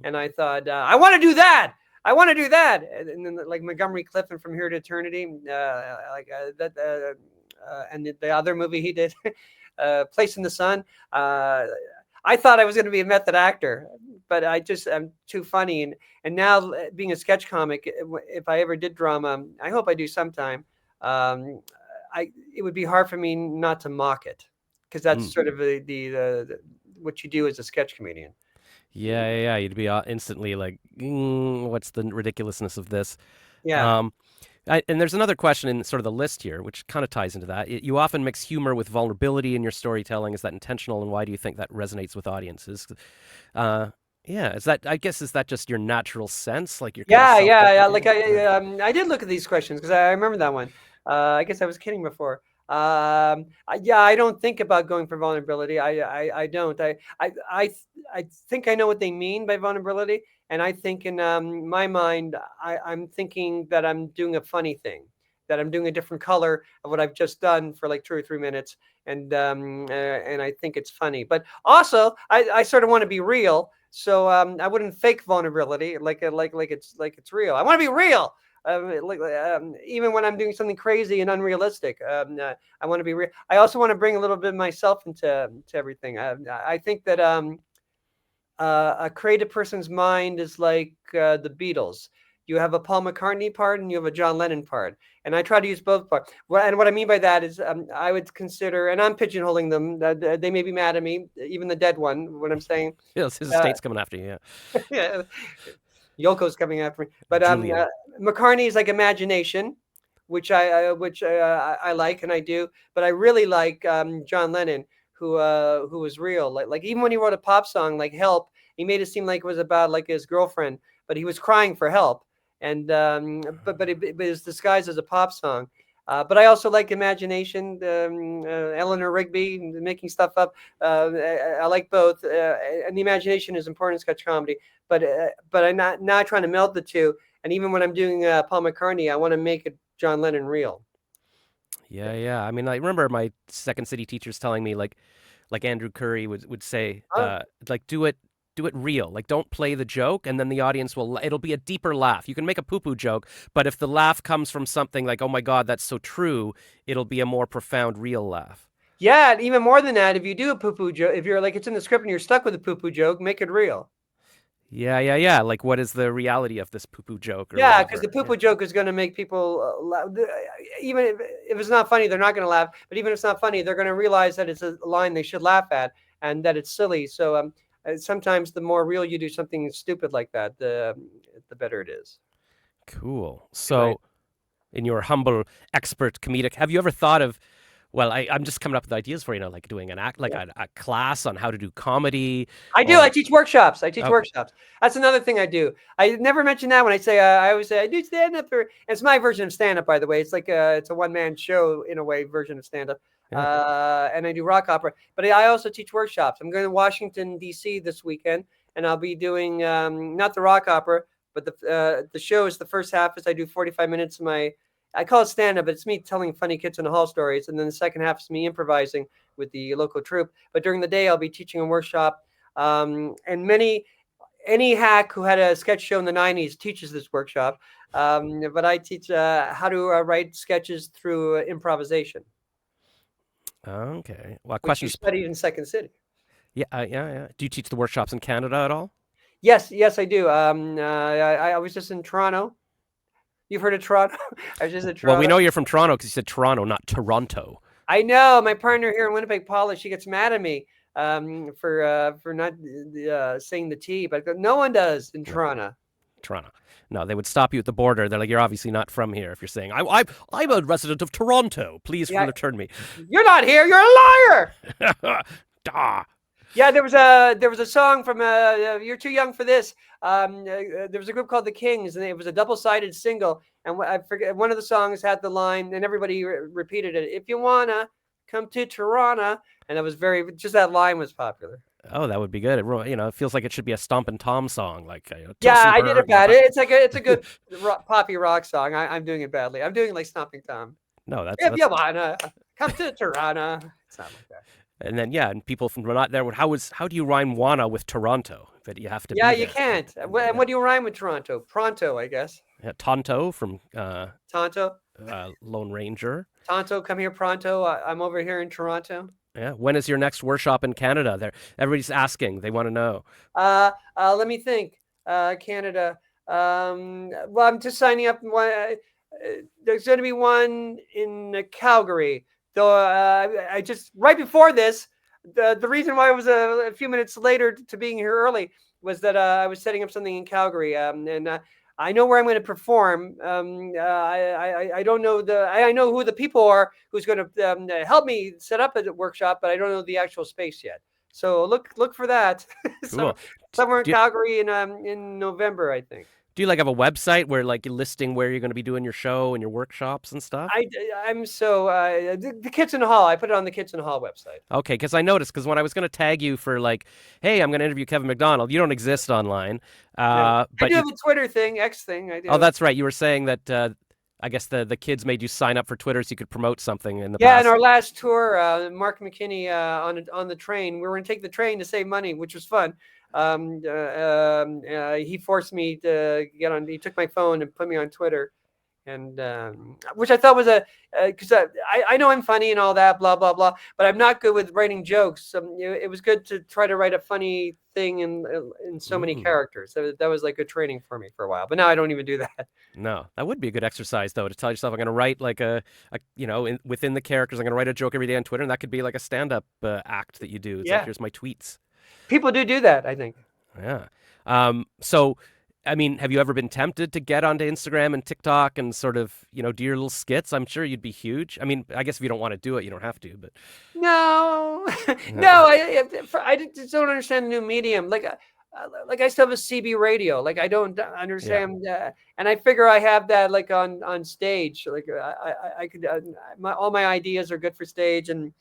and I thought I want to do that. I want to do that. And then like Montgomery Clift and From Here to Eternity, and the other movie he did, Place in the Sun. I thought I was going to be a method actor, but I'm too funny. And now being a sketch comic, if I ever did drama, I hope I do sometime. It would be hard for me not to mock it, because that's sort of the what you do as a sketch comedian. Yeah. You'd be instantly like, what's the ridiculousness of this? Yeah. And there's another question in sort of the list here, which kind of ties into that. You often mix humor with vulnerability in your storytelling. Is that intentional, and why do you think that resonates with audiences? Is that just your natural sense? Like you're Yeah. Like I did look at these questions because I remember that one. I guess I was kidding before. I don't think about going for vulnerability. I don't. I think I know what they mean by vulnerability. And I think in my mind, I'm thinking that I'm doing a funny thing, that I'm doing a different color of what I've just done for like 2 or 3 minutes. And I think it's funny. But also, I sort of want to be real. So I wouldn't fake vulnerability like it's real. I want to be real. Even when I'm doing something crazy and unrealistic, I want to be real. I also want to bring a little bit of myself into everything. I think that a creative person's mind is like the Beatles. You have a Paul McCartney part and you have a John Lennon part. And I try to use both parts. And what I mean by that is I would consider, and I'm pigeonholing them, they may be mad at me, even the dead one, what I'm saying. His estate's coming after you, yeah. Yeah. Yoko's coming after me. But McCartney is like imagination, which I like and I do. But I really like John Lennon, who was real. Like even when he wrote a pop song like Help, he made it seem like it was about like his girlfriend, but he was crying for help. And but it was disguised as a pop song. But I also like imagination, Eleanor Rigby making stuff up. I like both, and the imagination is important in sketch comedy. But I'm not trying to meld the two. And even when I'm doing Paul McCartney, I want to make it John Lennon real. Yeah. I mean, I remember my Second City teachers telling me like Andrew Curry would say, like do it real. Like don't play the joke, and then the audience it'll be a deeper laugh. You can make a poo-poo joke, but if the laugh comes from something like, oh my God, that's so true, it'll be a more profound, real laugh. Yeah, and even more than that, if you do a poo-poo joke, if you're like it's in the script and you're stuck with a poo-poo joke, make it real. Yeah. Like, what is the reality of this poo-poo joke? Or Yeah, because the whatever? poo-poo joke is going to make people laugh. Even if it's not funny, they're not going to laugh. But even if it's not funny, they're going to realize that it's a line they should laugh at and that it's silly. So sometimes the more real you do something stupid like that, the better it is. Cool. So, Right. in your humble expert comedic, have you ever thought of? Well, I'm just coming up with ideas for like doing an act, like a class on how to do comedy. I do. or- I teach workshops. I teach Okay. workshops. That's another thing I do. I never mention that when I say I always say I do stand up. It's my version of stand up, by the way. It's like it's a one man show in a way version of stand up. And I do rock opera, but I also teach workshops. I'm going to Washington D.C. this weekend, and I'll be doing not the rock opera, but the show is the first half is I do 45 minutes of I call it stand-up, but it's me telling funny kids in the hall stories. And then the second half is me improvising with the local troupe. But during the day, I'll be teaching a workshop. And any hack who had a sketch show in the 90s teaches this workshop. But I teach how to write sketches through improvisation. Okay. Well, Which you studied in Second City. Yeah. Do you teach the workshops in Canada at all? Yes, I do. I was just in Toronto. You've heard of Toronto? I was just in Toronto. Well, we know you're from Toronto because you said Toronto, not Toronto. I know. My partner here in Winnipeg, Paula, she gets mad at me for not saying the T, but no one does in Toronto. Toronto. No, they would stop you at the border. They're like, you're obviously not from here if you're saying, I'm a resident of Toronto. Please return me. You're not here. You're a liar. Duh. Yeah, there was a song from You're Too Young for This. There was a group called the Kings, and it was a double-sided single. And I forget, one of the songs had the line, and everybody repeated it. If you wanna come to Toronto, and it was just that line was popular. Oh, that would be good. It feels like it should be a Stompin' Tom song. Like, yeah, I did it bad. It's a good poppy rock song. I'm doing it badly. I'm doing it like Stomping Tom. No, that's if you wanna come to Toronto. It's not like that. And then and people from not there would how do you rhyme wanna with Toronto? But you have to. Yeah, you can't. And what do you rhyme with Toronto? Pronto, I guess. Yeah, Tonto from Tonto. Lone Ranger. Tonto, come here pronto. I'm over here in Toronto. Yeah. When is your next workshop in Canada? Everybody's asking. They want to know. Let me think. Canada. Well, I'm just signing up. There's going to be one in Calgary. Though I just right before this, the reason why I was a few minutes later to being here early was that I was setting up something in Calgary, and I know where I'm going to perform. I don't know I know who the people are who's going to help me set up a workshop, but I don't know the actual space yet. So look for that. Cool. Somewhere in Calgary in November, I think. Do you have a website where you're listing where you're going to be doing your show and your workshops and stuff? I'm so the Kids in the Hall. I put it on the Kids in the Hall website. Okay, because I noticed when I was going to tag you for hey, I'm going to interview Kevin Mcdonald. You don't exist online. But I do have a Twitter thing, X thing. I do. Oh, that's right. You were saying that. I guess the kids made you sign up for Twitter so you could promote something in the past. Yeah, in our last tour, Mark McKinney on the train. We were going to take the train to save money, which was fun. He forced me to get on. He took my phone and put me on Twitter, and which I thought was because I know I'm funny and all that, blah blah blah, but I'm not good with writing jokes. It was good to try to write a funny thing in so many characters. That was like good training for me for a while. But now I don't even do that. No, that would be a good exercise though, to tell yourself I'm going to write within the characters. I'm going to write a joke every day on Twitter, and that could be like a stand-up act that you do. It's like, here's my tweets. People do that, I think. Yeah. So, I mean, have you ever been tempted to get onto Instagram and TikTok and sort of, do your little skits? I'm sure you'd be huge. I mean, I guess if you don't want to do it, you don't have to, but. No, no, I just don't understand the new medium. Like I still have a CB radio. I don't understand. And I figure I have that on stage. I could, all my ideas are good for stage and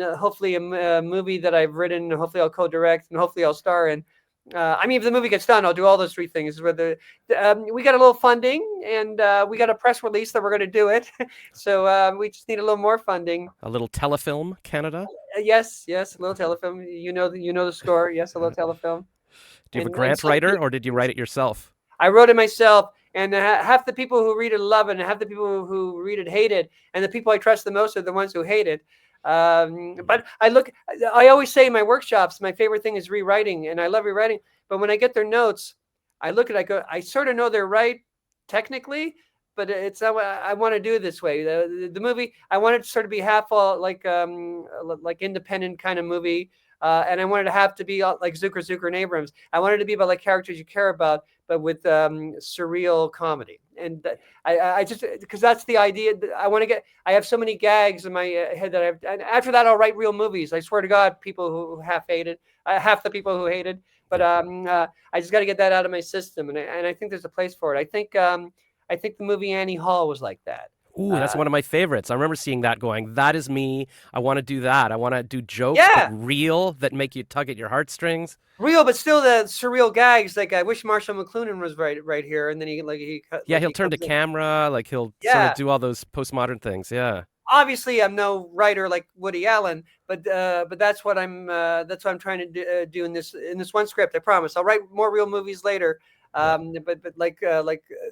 hopefully a movie that I've written, hopefully I'll co-direct and hopefully I'll star in. If the movie gets done, I'll do all those three things. We got a little funding and we got a press release that we're going to do it. So we just need a little more funding. A little telefilm, Canada? Yes, a little telefilm. You know the score. Yes, a little telefilm. Do you have a grant writer or did you write it yourself? I wrote it myself. And half the people who read it love it and half the people who read it hate it. And the people I trust the most are the ones who hate it. But I always say in my workshops, my favorite thing is rewriting, and I love rewriting. But when I get their notes, I look at it, I go, I sort of know they're right technically, but it's not what I want to do it this way. The movie, I want it to sort of be half like independent kind of movie. And I wanted to have to be like Zucker and Abrams. I wanted to be about like characters you care about, but with surreal comedy. And I just, because that's the idea. I have so many gags in my head that and after that, I'll write real movies. I swear to God, people who half the people who hated. But I just got to get that out of my system. And I think there's a place for it. I think the movie Annie Hall was like that. Ooh, that's one of my favorites. I remember seeing that going, that is me. I want to do that. I want to do jokes, but real, that make you tug at your heartstrings. Real, but still the surreal gags. Like, I wish Marshall McLuhan was right here. And then he'll turn to camera. Like, he'll sort of do all those postmodern things. Yeah. Obviously, I'm no writer like Woody Allen, but that's what I'm trying to do in this one script. I promise. I'll write more real movies later. But like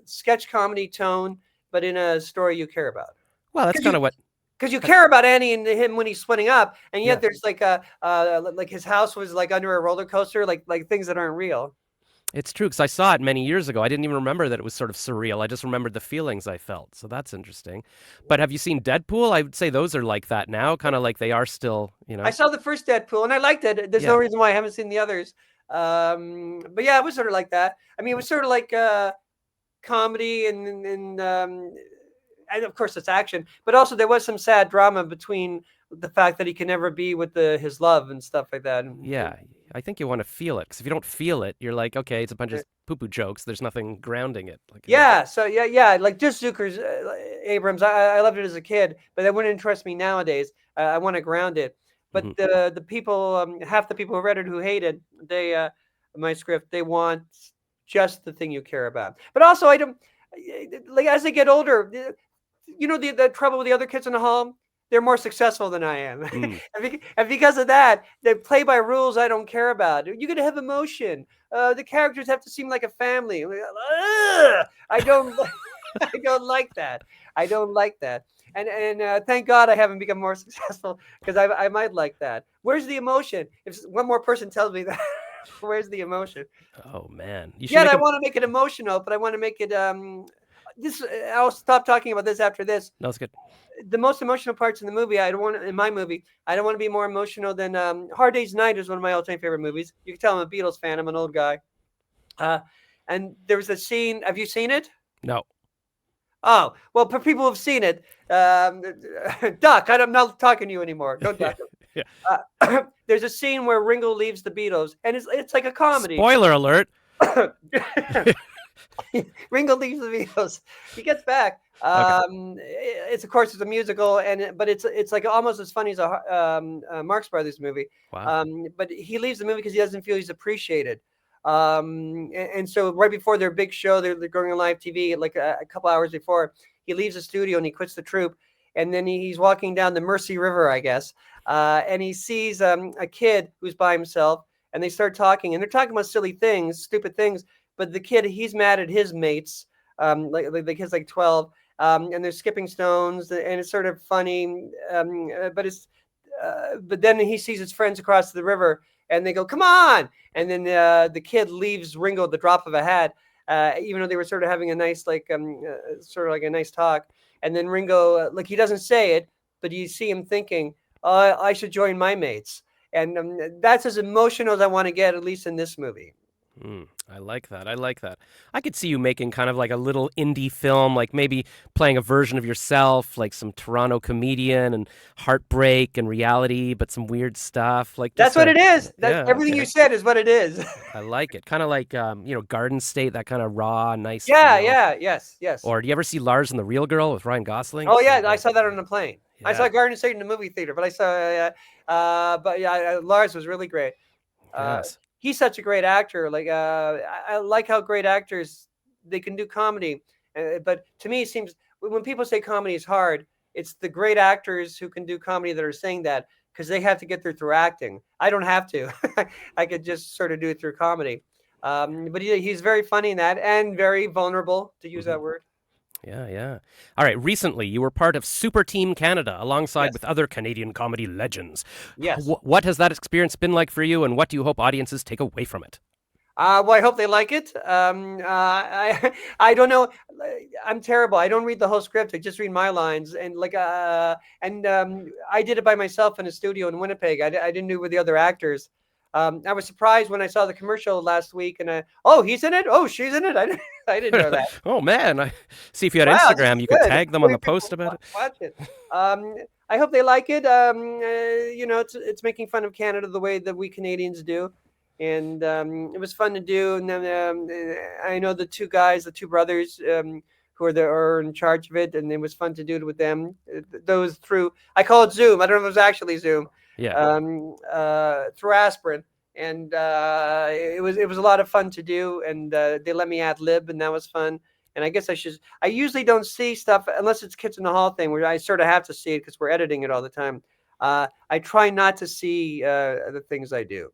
sketch comedy tone, but in a story you care about. Well, that's kind of what. Because you care about Annie and him when he's splitting up, and yet there's like his house was like under a roller coaster, like things that aren't real. It's true, because I saw it many years ago. I didn't even remember that it was sort of surreal. I just remembered the feelings I felt. So that's interesting. But have you seen Deadpool? I would say those are like that now, kind of like they are still, I saw the first Deadpool, and I liked it. There's no reason why I haven't seen the others. But yeah, it was sort of like that. I mean, it was sort of like comedy and of course it's action, but also there was some sad drama between the fact that he can never be with his love and stuff like that. Yeah, I think you want to feel it, because if you don't feel it, you're like, okay, it's a bunch of poo-poo jokes. There's nothing grounding it. Like, So like just Zucker's Abrams. I loved it as a kid, but that wouldn't interest me nowadays. I want to ground it. But the people, half the people who read it who hated my script, they want just the thing you care about. But also, I don't like as they get older. The trouble with the other kids in the hall, they're more successful than I am. And because of that, they play by rules I don't care about. You're going to have emotion. The characters have to seem like a family. I don't like that. I don't like that. And thank God I haven't become more successful, because I might like that. Where's the emotion? If one more person tells me that, where's the emotion? Oh, man. I want to make it emotional, but I want to make it... I'll stop talking about this after this. No, it's good. The most emotional parts in the movie, in my movie, I don't want to be more emotional than Hard Day's Night is one of my all-time favorite movies. You can tell I'm a Beatles fan. I'm an old guy. And there was a scene. Have you seen it? No. Oh, well, for people who've seen it, duck. I'm not talking to you anymore. Don't duck. There's a scene where Ringo leaves the Beatles, and it's like a comedy. Spoiler alert. Ringo leaves the Beatles. He gets back. It's of course it's a musical, but it's like almost as funny as a Marx Brothers movie. Wow. But he leaves the movie because he doesn't feel he's appreciated. And so right before their big show, they're going on live TV, like a couple hours before, he leaves the studio and he quits the troupe. And then he's walking down the Mersey River, I guess, and he sees a kid who's by himself, and they start talking, and they're talking about silly things, stupid things. But the kid, he's mad at his mates, like the kid's like 12, and they're skipping stones, and it's sort of funny. But then he sees his friends across the river, and they go, "Come on!" And then the kid leaves Ringo at the drop of a hat, even though they were sort of having a nice, sort of like a nice talk. And then Ringo, he doesn't say it, but you see him thinking, "I should join my mates." And that's as emotional as I want to get, at least in this movie. I like that. I could see you making kind of like a little indie film, like maybe playing a version of yourself, like some Toronto comedian, and heartbreak and reality, but some weird stuff. Like that's what it is. Everything you said is what it is. I like it. Kind of like Garden State, that kind of raw, nice. Yes. Or do you ever see Lars and the Real Girl with Ryan Gosling? Oh yeah, I saw that on the plane. Yeah. I saw Garden State in the movie theater, but I saw Lars was really great. Yes. He's such a great actor. I like how great actors, they can do comedy. But to me, it seems when people say comedy is hard, it's the great actors who can do comedy that are saying that, because they have to get there through acting. I don't have to. I could just sort of do it through comedy. But he's very funny in that, and very vulnerable, to use that word. Yeah. All right. Recently, you were part of Super Team Canada alongside with other Canadian comedy legends. Yes. What has that experience been like for you, and what do you hope audiences take away from it? Well, I hope they like it. I don't know. I'm terrible. I don't read the whole script. I just read my lines, and I did it by myself in a studio in Winnipeg. I didn't know with the other actors. I was surprised when I saw the commercial last week, and oh, he's in it. Oh, she's in it. I didn't know that. Oh man, see if you had Wow, this Instagram, is you could good. tag them on the post about it. Watch it. I hope they like it. It's making fun of Canada the way that we Canadians do, and it was fun to do. And then I know the two brothers who are in charge of it, and it was fun to do it with them. Those through, I call it Zoom. I don't know if it was actually Zoom. Yeah. Through aspirin, and it was a lot of fun to do. And they let me ad lib, and that was fun. And I guess I usually don't see stuff unless it's Kids in the Hall thing where I sort of have to see it because we're editing it all the time. I try not to see the things I do.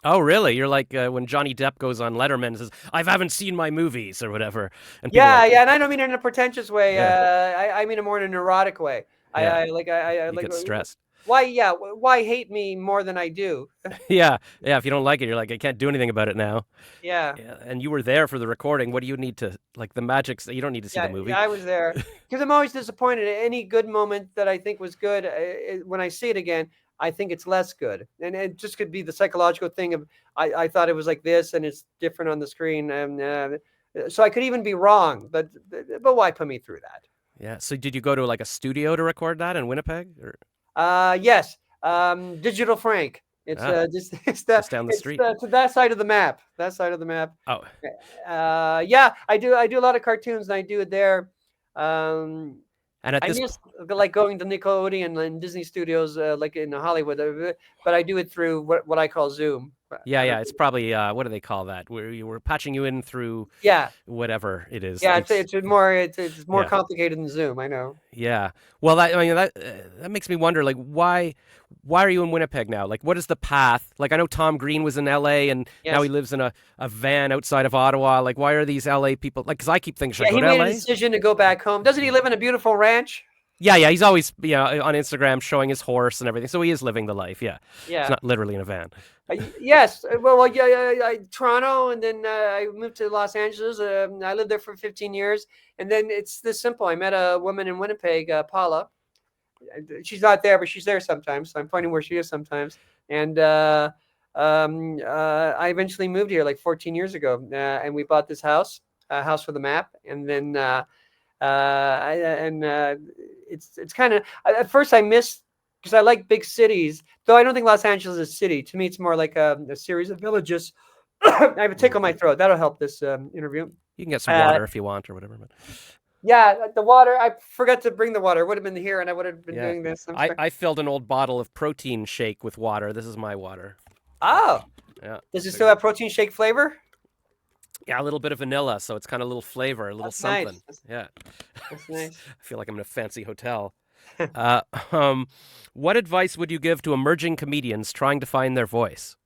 Oh, really? You're like when Johnny Depp goes on Letterman and says, I haven't seen my movies or whatever. And Yeah, and I don't mean it in a pretentious way. Yeah. I mean it more in a neurotic way. Yeah. I you get stressed. Why hate me more than I do? Yeah. If you don't like it, you're like, I can't do anything about it now. Yeah. And you were there for the recording. What do you need to, like the magic? You don't need to see the movie. Yeah, I was there because I'm always disappointed. Any good moment that I think was good, when I see it again, I think it's less good. And it just could be the psychological thing of I thought it was like this and it's different on the screen. And so I could even be wrong, but why put me through that? Yeah. So did you go to like a studio to record that in Winnipeg? Or? Yes. Digital Frank. It's just down the street. To that side of the map. Oh. Yeah, I do a lot of cartoons and I do it there. And at I this just like going to Nickelodeon and Disney Studios, like in Hollywood, but I do it through what I call Zoom. Yeah, it's probably what do they call that? Where you were patching you in through whatever it is. Yeah, it's more complicated than Zoom. I know. Yeah, well, that makes me wonder, like, why are you in Winnipeg now? Like, what is the path? Like, I know Tom Green was in L.A. and now he lives in a van outside of Ottawa. Like, why are these L.A. people? Like, because I keep thinking, should I go to He L.A.? made a decision to go back home. Doesn't he live in a beautiful ranch? Yeah, he's always on Instagram showing his horse and everything. So he is living the life. Yeah. It's not literally in a van. Yes. Well, Toronto, and then I moved to Los Angeles. I lived there for 15 years, and then it's this simple. I met a woman in Winnipeg, Paula. She's not there, but she's there sometimes. So I'm finding where she is sometimes, and I eventually moved here like 14 years ago, and we bought this house, House for the Map, and then it's kind of at first I missed because I like big cities, though I don't think Los Angeles is a city. To me, it's more like a series of villages. I have a tickle in my throat. That'll help this interview. You can get some water if you want or whatever. But... Yeah, the water. I forgot to bring the water. It would have been here, and I would have been doing this. I filled an old bottle of protein shake with water. This is my water. Oh. Yeah. Does it still have protein shake flavor? Yeah, a little bit of vanilla, so it's kind of a little flavor, a little something. Nice. Yeah. That's nice. I feel like I'm in a fancy hotel. What advice would you give to emerging comedians trying to find their voice?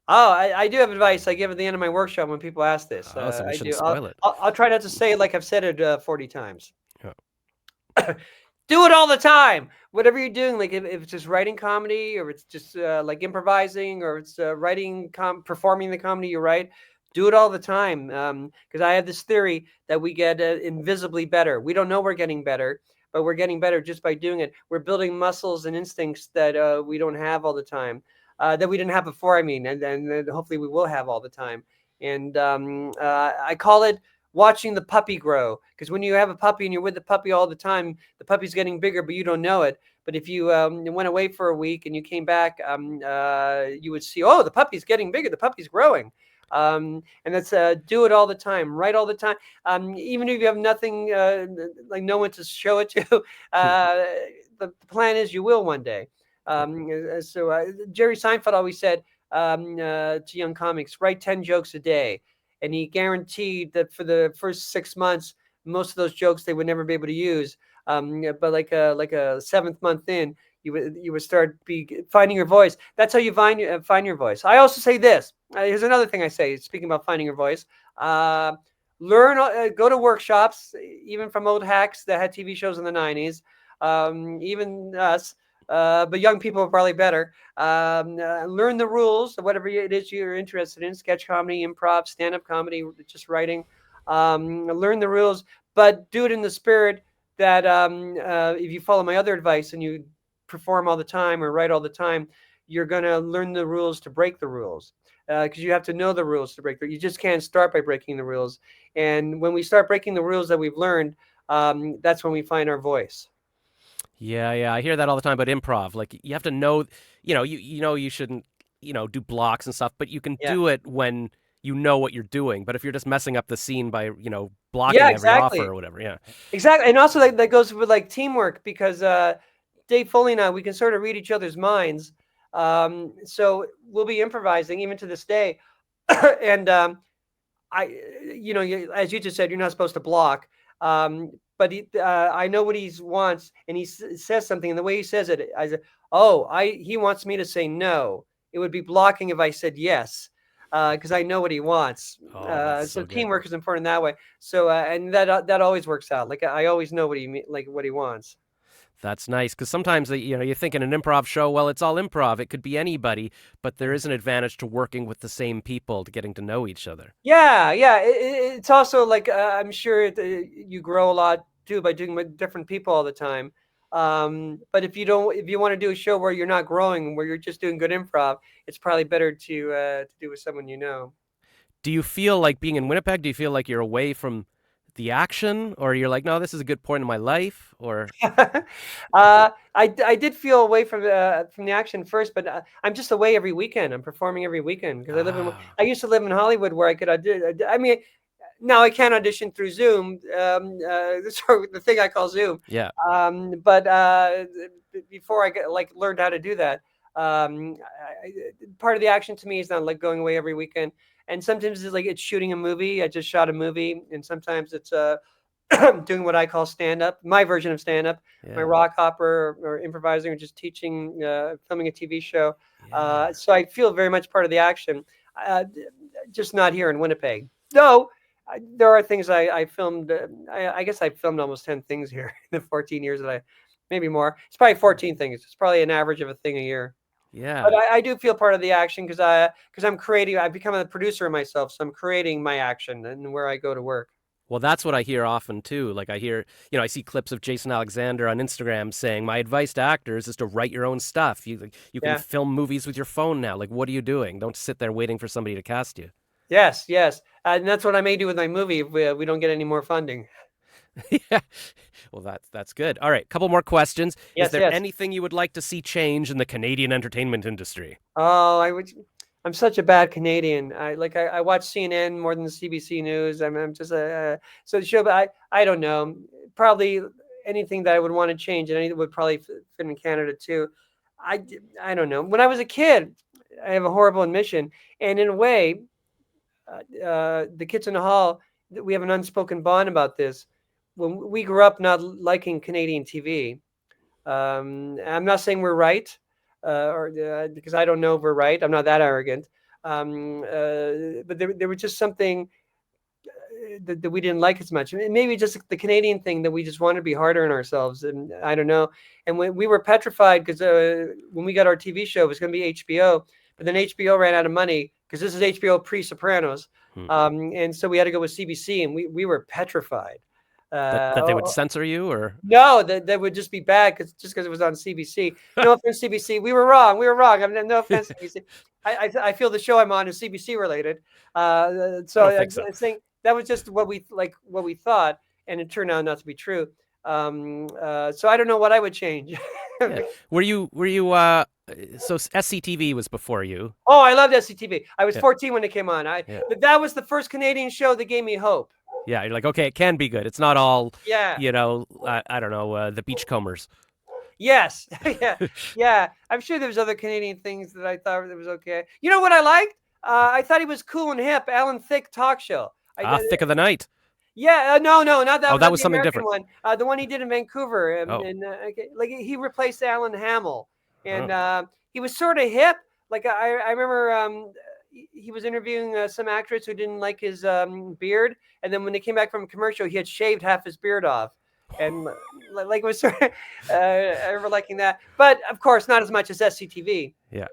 Oh, I do have advice I give at the end of my workshop when people ask this. So we shouldn't spoil it. I'll try not to say it like I've said it 40 times. Oh. Do it all the time. Whatever you're doing, like if it's just writing comedy, or it's just like improvising, or it's performing the comedy you write, do it all the time. Because I have this theory that we get invisibly better. We don't know we're getting better, but we're getting better just by doing it. We're building muscles and instincts that we don't have all the time, that we didn't have before, I mean, and hopefully we will have all the time. And I call it watching the puppy grow, because when you have a puppy and you're with the puppy all the time, the puppy's getting bigger, but you don't know it. But if you went away for a week and you came back, you would see, oh, the puppy's getting bigger, the puppy's growing. And that's do it all the time, write all the time. Even if you have nothing, like no one to show it to, the plan is you will one day. So Jerry Seinfeld always said to young comics, write 10 jokes a day. And he guaranteed that for the first 6 months, most of those jokes they would never be able to use. But like a seventh month in, you would start finding your voice. That's how you find your voice. I also say this. Here's another thing I say, speaking about finding your voice. Learn, go to workshops, even from old hacks that had TV shows in the 90s, even us. but young people are probably better. Learn the rules of whatever it is you're interested in: sketch comedy, improv, stand-up comedy, just writing. Learn the rules, but do it in the spirit that if you follow my other advice and you perform all the time or write all the time, you're going to learn the rules to break the rules, because you have to know the rules to break them. You just can't start by breaking the rules. And when we start breaking the rules that we've learned, that's when we find our voice. Yeah, I hear that all the time about improv. Like, you have to know, you shouldn't, do blocks and stuff, but you can do it when you know what you're doing. But if you're just messing up the scene by, blocking every offer or whatever, Exactly. And also that goes with like teamwork, because Dave Foley and I, we can sort of read each other's minds. So we'll be improvising even to this day. And as you just said, you're not supposed to block. But I know what he wants, and he says something, and the way he says it, I said, he wants me to say no. It would be blocking if I said yes, because I know what he wants. So teamwork is important that way. So and that always works out. Like, I always know what he wants. That's nice, because sometimes you think in an improv show, well, it's all improv. It could be anybody, but there is an advantage to working with the same people, to getting to know each other. Yeah. It's also like I'm sure you grow a lot too by doing with different people all the time. But if you want to do a show where you're not growing, where you're just doing good improv, it's probably better to do with someone you know. Do you feel like being in Winnipeg? Do you feel like you're away from the action, or you're like, no, this is a good point in my life? Or I did feel away from the action first, but I'm just away every weekend. I'm performing every weekend because I used to live in Hollywood, where I could audition. I mean, now I can't audition through Zoom. The thing I call Zoom. Yeah. But before I learned how to do that, part of the action to me is not like going away every weekend. And sometimes it's shooting a movie. I just shot a movie, and sometimes it's doing what I call stand-up, my version of stand-up, my rock hopper or improvising, or just teaching, filming a TV show. So I feel very much part of the action, just not here in Winnipeg. Though there are things I filmed. I guess I filmed almost 10 things here in the 14 years that maybe more. It's probably 14 things. It's probably an average of a thing a year. Yeah. But I do feel part of the action because I'm creating. I've become a producer of myself, so I'm creating my action and where I go to work. Well, that's what I hear often too. Like, I hear, I see clips of Jason Alexander on Instagram saying, my advice to actors is to write your own stuff. You can film movies with your phone now. Like, what are you doing? Don't sit there waiting for somebody to cast you. Yes. And that's what I may do with my movie if we don't get any more funding. Yeah. Well, that's good. All right. Couple more questions. Yes, is there anything you would like to see change in the Canadian entertainment industry? Oh, I'm such a bad Canadian. I watch CNN more than the CBC News. I'm just so the show, but I don't know. Probably anything that I would want to change, and anything would probably fit in Canada too. I don't know. When I was a kid, I have a horrible admission, and in a way, the kids in the hall, we have an unspoken bond about this. When we grew up not liking Canadian TV, I'm not saying we're right, because I don't know if we're right. I'm not that arrogant. But there was just something that we didn't like as much. Maybe just the Canadian thing that we just wanted to be harder on ourselves. And I don't know. And when we were petrified because when we got our TV show, it was going to be HBO. But then HBO ran out of money because this is HBO pre-Sopranos. And so we had to go with CBC, and we were petrified. That they would censor you, or no? That would just be bad because it was on CBC. No offense, CBC. We were wrong. I mean, no offense, CBC. I feel the show I'm on is CBC related. So I think that was just what we thought, and it turned out not to be true. So I don't know what I would change. Yeah. Were you? So SCTV was before you. Oh, I loved SCTV. I was 14 when it came on. But that was the first Canadian show that gave me hope. Yeah, you're like, okay, it can be good. It's not all, I don't know, the Beachcombers. Yes. Yeah. I'm sure there was other Canadian things that I thought that was okay. You know what I liked? I thought he was cool and hip. Alan Thicke talk show. Thick of the Night. Yeah. No, not that. Oh, that was something American different. One. The one he did in Vancouver. He replaced Alan Hamill. And he was sort of hip. Like I remember he was interviewing some actress who didn't like his beard, and then when they came back from a commercial, he had shaved half his beard off, and like was sort of, I remember liking that, but of course not as much as SCTV. Yeah.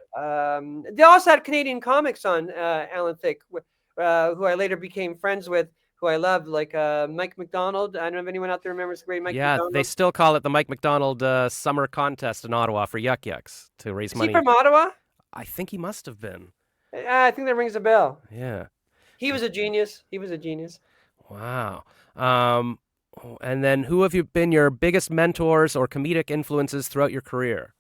They also had Canadian comics on, Alan Thicke, who I later became friends with, who I loved, like Mike Mcdonald. I don't know if anyone out there remembers the great Mike McDonald. They still call it the Mike McDonald Summer Contest in Ottawa for Yuck Yucks to raise money. Is he from Ottawa? I think he must have been. I think that rings a bell. Yeah. He was a genius. He was a genius. Wow. And then who have you been your biggest mentors or comedic influences throughout your career?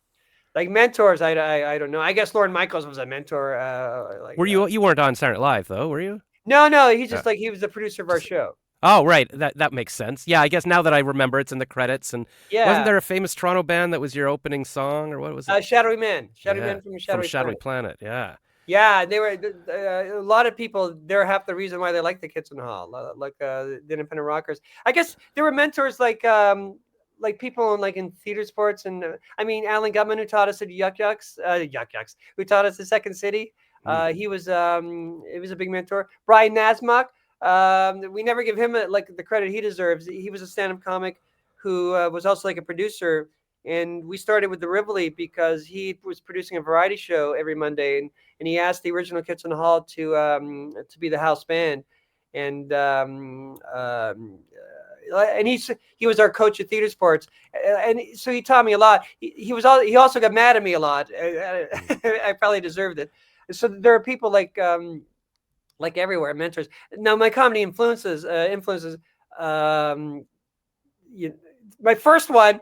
Like mentors, I don't know. I guess Lorne Michaels was a mentor. Were you weren't on Saturday Night Live though, were you? No. He's just like he was the producer of our show. Oh, right. That makes sense. Yeah, I guess now that I remember, it's in the credits. And wasn't there a famous Toronto band that was your opening song, or what was it? Shadowy Man. Shadowy Man from Shadowy Planet. Yeah. Yeah, they were a lot of people. They're half the reason why they like the Kids in the Hall, like the independent rockers. I guess there were mentors like people in theater sports, and I mean Alan Gutman, who taught us at Yuck Yucks, who taught us the Second City. He was it was a big mentor. Brian Nasmach. We never give him the credit he deserves. He was a stand-up comic who was also like a producer, and we started with the Rivoli because he was producing a variety show every Monday, and he asked the original Kids in the Hall to be the house band, and he was our coach at theater sports, and so he taught me a lot. He also got mad at me a lot. I probably deserved it. So there are people like everywhere, mentors. Now my comedy influences. My first one,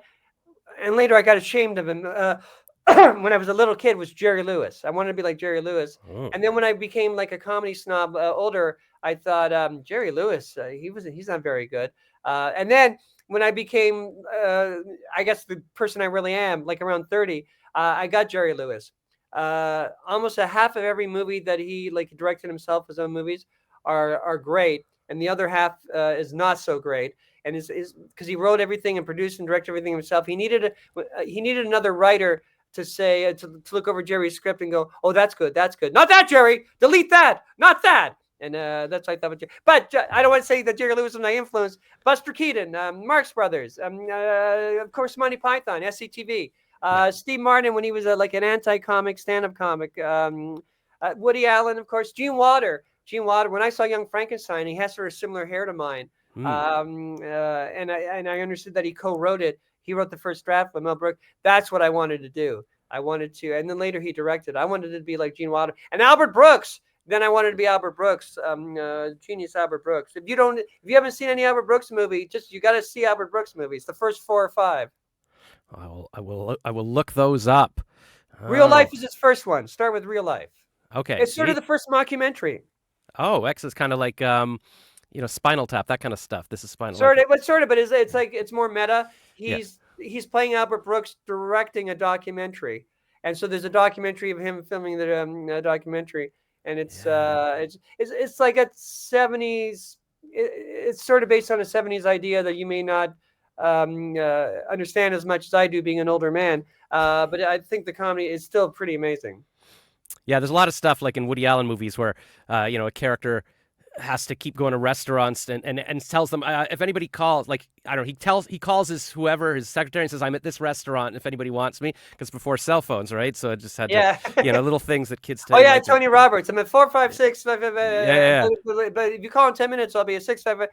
and later I got ashamed of him. When I was a little kid, was Jerry Lewis. I wanted to be like Jerry Lewis. And then when I became like a comedy snob older, I thought Jerry Lewis, he's not very good. And then when I became, I guess the person I really am, like around 30, I got Jerry Lewis. Almost a half of every movie that he directed himself, his own movies, are great, and the other half is not so great. And is because he wrote everything and produced and directed everything himself. He needed another writer to say to look over Jerry's script and go, oh, that's good, not that, Jerry, delete that, not that. And that's what I thought about Jerry. But I don't want to say that Jerry Lewis was my influence. Buster Keaton, Marx Brothers, of course, Monty Python, SCTV. Steve Martin, when he was like an anti-comic, stand-up comic. Woody Allen, of course. Gene Wilder. When I saw Young Frankenstein, he has sort of similar hair to mine. And I understood that he co-wrote it. He wrote the first draft with Mel Brooks. That's what I wanted to do. And then later he directed. I wanted it to be like Gene Wilder and Albert Brooks. Then I wanted to be Albert Brooks, genius Albert Brooks. If you haven't seen any Albert Brooks movie, you got to see Albert Brooks movies. The first 4 or 5. I will look those up. Real Life is his first one. Start with Real Life. Okay. It's sort of the first mockumentary. Oh, X is kind of like Spinal Tap, that kind of stuff. This is Spinal. But it's more meta. He's playing Albert Brooks directing a documentary, and so there's a documentary of him filming the documentary, and it's like a 70s. It's sort of based on a 70s idea that you may not understand as much as I do, being an older man. But I think the comedy is still pretty amazing. Yeah, there's a lot of stuff like in Woody Allen movies where a character has to keep going to restaurants and tells them if anybody calls, like, I don't know, he calls his secretary and says, I'm at this restaurant if anybody wants me, because before cell phones, right? So it just had to, little things that kids tell. Oh yeah, Tony Roberts. I'm at 456. But if you call in 10 minutes, I'll be at 655.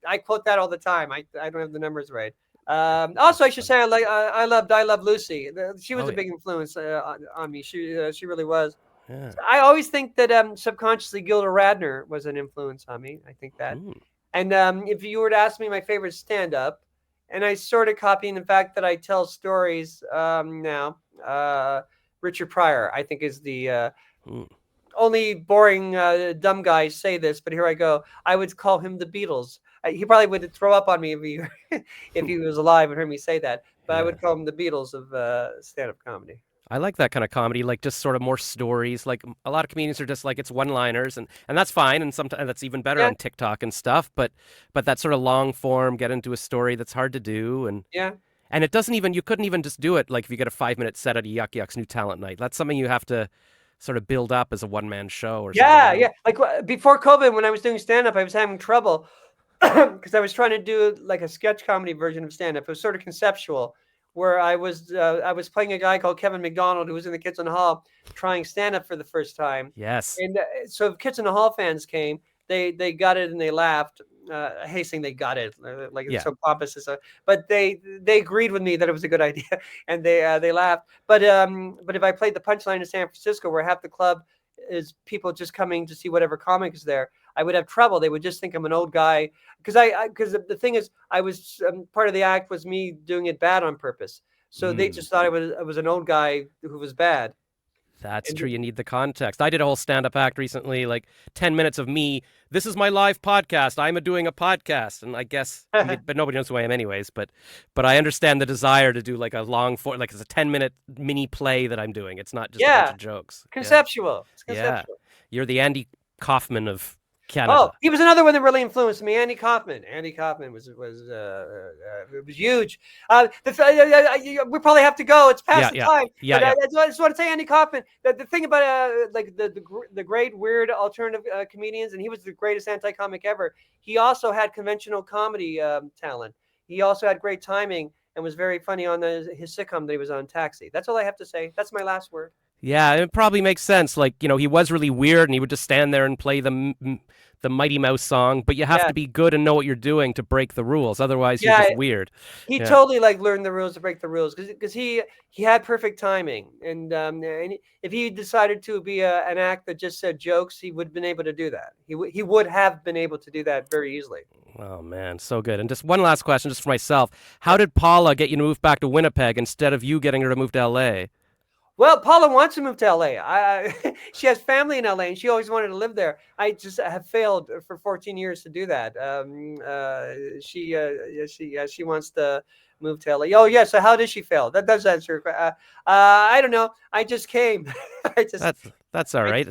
I quote that all the time. I don't have the numbers right. Also, I should say I love Lucy. She was a big influence on me. She really was. Yeah. I always think that subconsciously Gilda Radner was an influence on me. I think that. And if you were to ask me my favorite stand-up, and I sort of copying the fact that I tell stories now, Richard Pryor, I think, is the only boring dumb guys say this, but here I go. I would call him the Beatles. He probably would throw up on me if he was alive and heard me say that. But I would call him the Beatles of stand-up comedy. I like that kind of comedy, like just sort of more stories. Like a lot of comedians are just like it's one-liners, and that's fine, and sometimes that's even better on TikTok and stuff. But that sort of long form, get into a story that's hard to do, and it doesn't even, you couldn't even just do it like if you get a 5-minute set at a Yuck Yucks New Talent Night. That's something you have to sort of build up as a one-man show or something. Yeah. Like before COVID, when I was doing stand-up, I was having trouble because I was trying to do like a sketch comedy version of stand-up. It was sort of conceptual, where I was playing a guy called Kevin McDonald who was in the Kids in the Hall trying stand-up for the first time. Yes. And so Kids in the Hall fans came. They got it and they laughed. I hate saying they got it, like it's so pompous. But they agreed with me that it was a good idea, and they laughed. But if I played the Punchline in San Francisco, where half the club is people just coming to see whatever comic is there, I would have trouble. They would just think I'm an old guy, because the thing is, I was part of the act was me doing it bad on purpose. So they just thought I was an old guy who was bad. That's true. You need the context. I did a whole stand-up act recently, like 10 minutes of me. This is my live podcast. I'm doing a podcast. And I guess, but nobody knows who I am anyways. But I understand the desire to do like a long, like it's a 10-minute mini play that I'm doing. It's not just a bunch of jokes. Conceptual. It's Yeah. conceptual. You're the Andy Kaufman of Canada. Oh, he was another one that really influenced me. Andy Kaufman. Andy Kaufman was huge. We probably have to go. It's past the time. I just want to say Andy Kaufman. The thing about like the great weird alternative comedians, and he was the greatest anti-comic ever. He also had conventional comedy talent. He also had great timing and was very funny on his sitcom that he was on, Taxi. That's all I have to say. That's my last word. Yeah, it probably makes sense. Like, he was really weird, and he would just stand there and play the Mighty Mouse song. But you have to be good and know what you're doing to break the rules. Otherwise, you're just weird. He totally learned the rules to break the rules, because he had perfect timing. And if he decided to be an act that just said jokes, he would have been able to do that. He would have been able to do that very easily. Oh, man, so good. And just one last question, just for myself. How did Paula get you to move back to Winnipeg instead of you getting her to move to L.A.? Well, Paula wants to move to LA. She has family in LA, and she always wanted to live there. I just have failed for 14 years to do that. She wants to move to LA. Oh, yeah. So how did she fail? That does answer. I don't know. I just came. That's all right.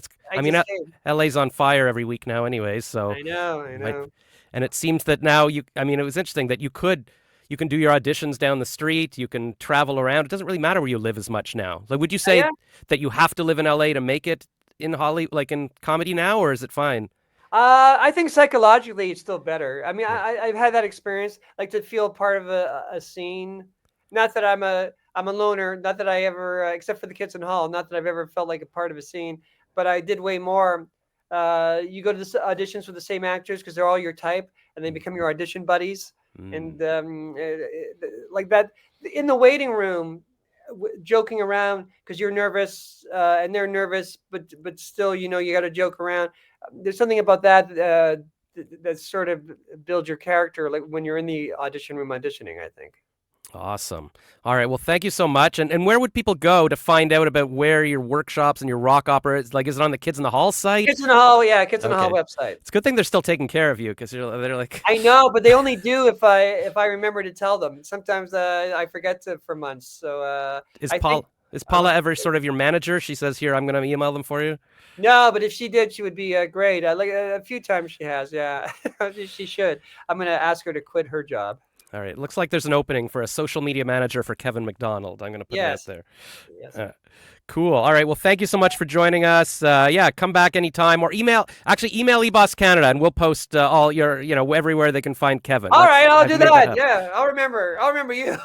LA's on fire every week now, anyways. So I know. And it seems that now it was interesting that you can do your auditions down the street. You can travel around. It doesn't really matter where you live as much now. Like, would you say that you have to live in LA to make it in like in comedy now, or is it fine? I think psychologically it's still better. I mean, I've had that experience, like to feel part of a scene. Not that I'm a loner. Not that I ever, except for the Kids in the Hall, not that I've ever felt like a part of a scene. But I did way more. You go to the auditions with the same actors because they're all your type, and they become your audition buddies. And like that in the waiting room, joking around because you're nervous and they're nervous, but still, you got to joke around. There's something about that that sort of builds your character, like when you're in the audition room auditioning, I think. Awesome. All right. Well, thank you so much. And where would people go to find out about where your workshops and your rock opera is? Like, is it on the Kids in the Hall site? Kids in the Hall, yeah, Kids in the Hall website. It's a good thing they're still taking care of you, because they're like. I know, but they only do if I remember to tell them. Sometimes I forget to for months. So is Paula ever sort of your manager? She says, "Here, I'm going to email them for you." No, but if she did, she would be great. Like a few times she has. Yeah, she should. I'm going to ask her to quit her job. All right. Looks like there's an opening for a social media manager for Kevin McDonald. I'm going to put that there. Yes. Cool. All right. Well, thank you so much for joining us. Come back anytime, or email eBoss Canada, and we'll post all your, everywhere they can find Kevin. All right. I'll do that. Yeah. I'll remember you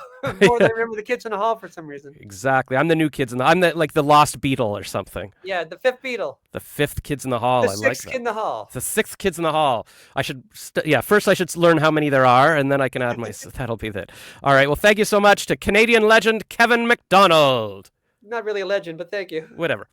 more than I remember the Kids in the Hall for some reason. Exactly. I'm the new Kids in the, I'm the Lost Beatle or something. Yeah. The fifth Beatle. The fifth Kids in the Hall. The I like that. sixth Kid in the Hall. The sixth Kids in the Hall. I should, first I should learn how many there are, and then I can add my, that'll be that. All right. Well, thank you so much to Canadian legend Kevin McDonald. Not really a legend, but thank you. Whatever.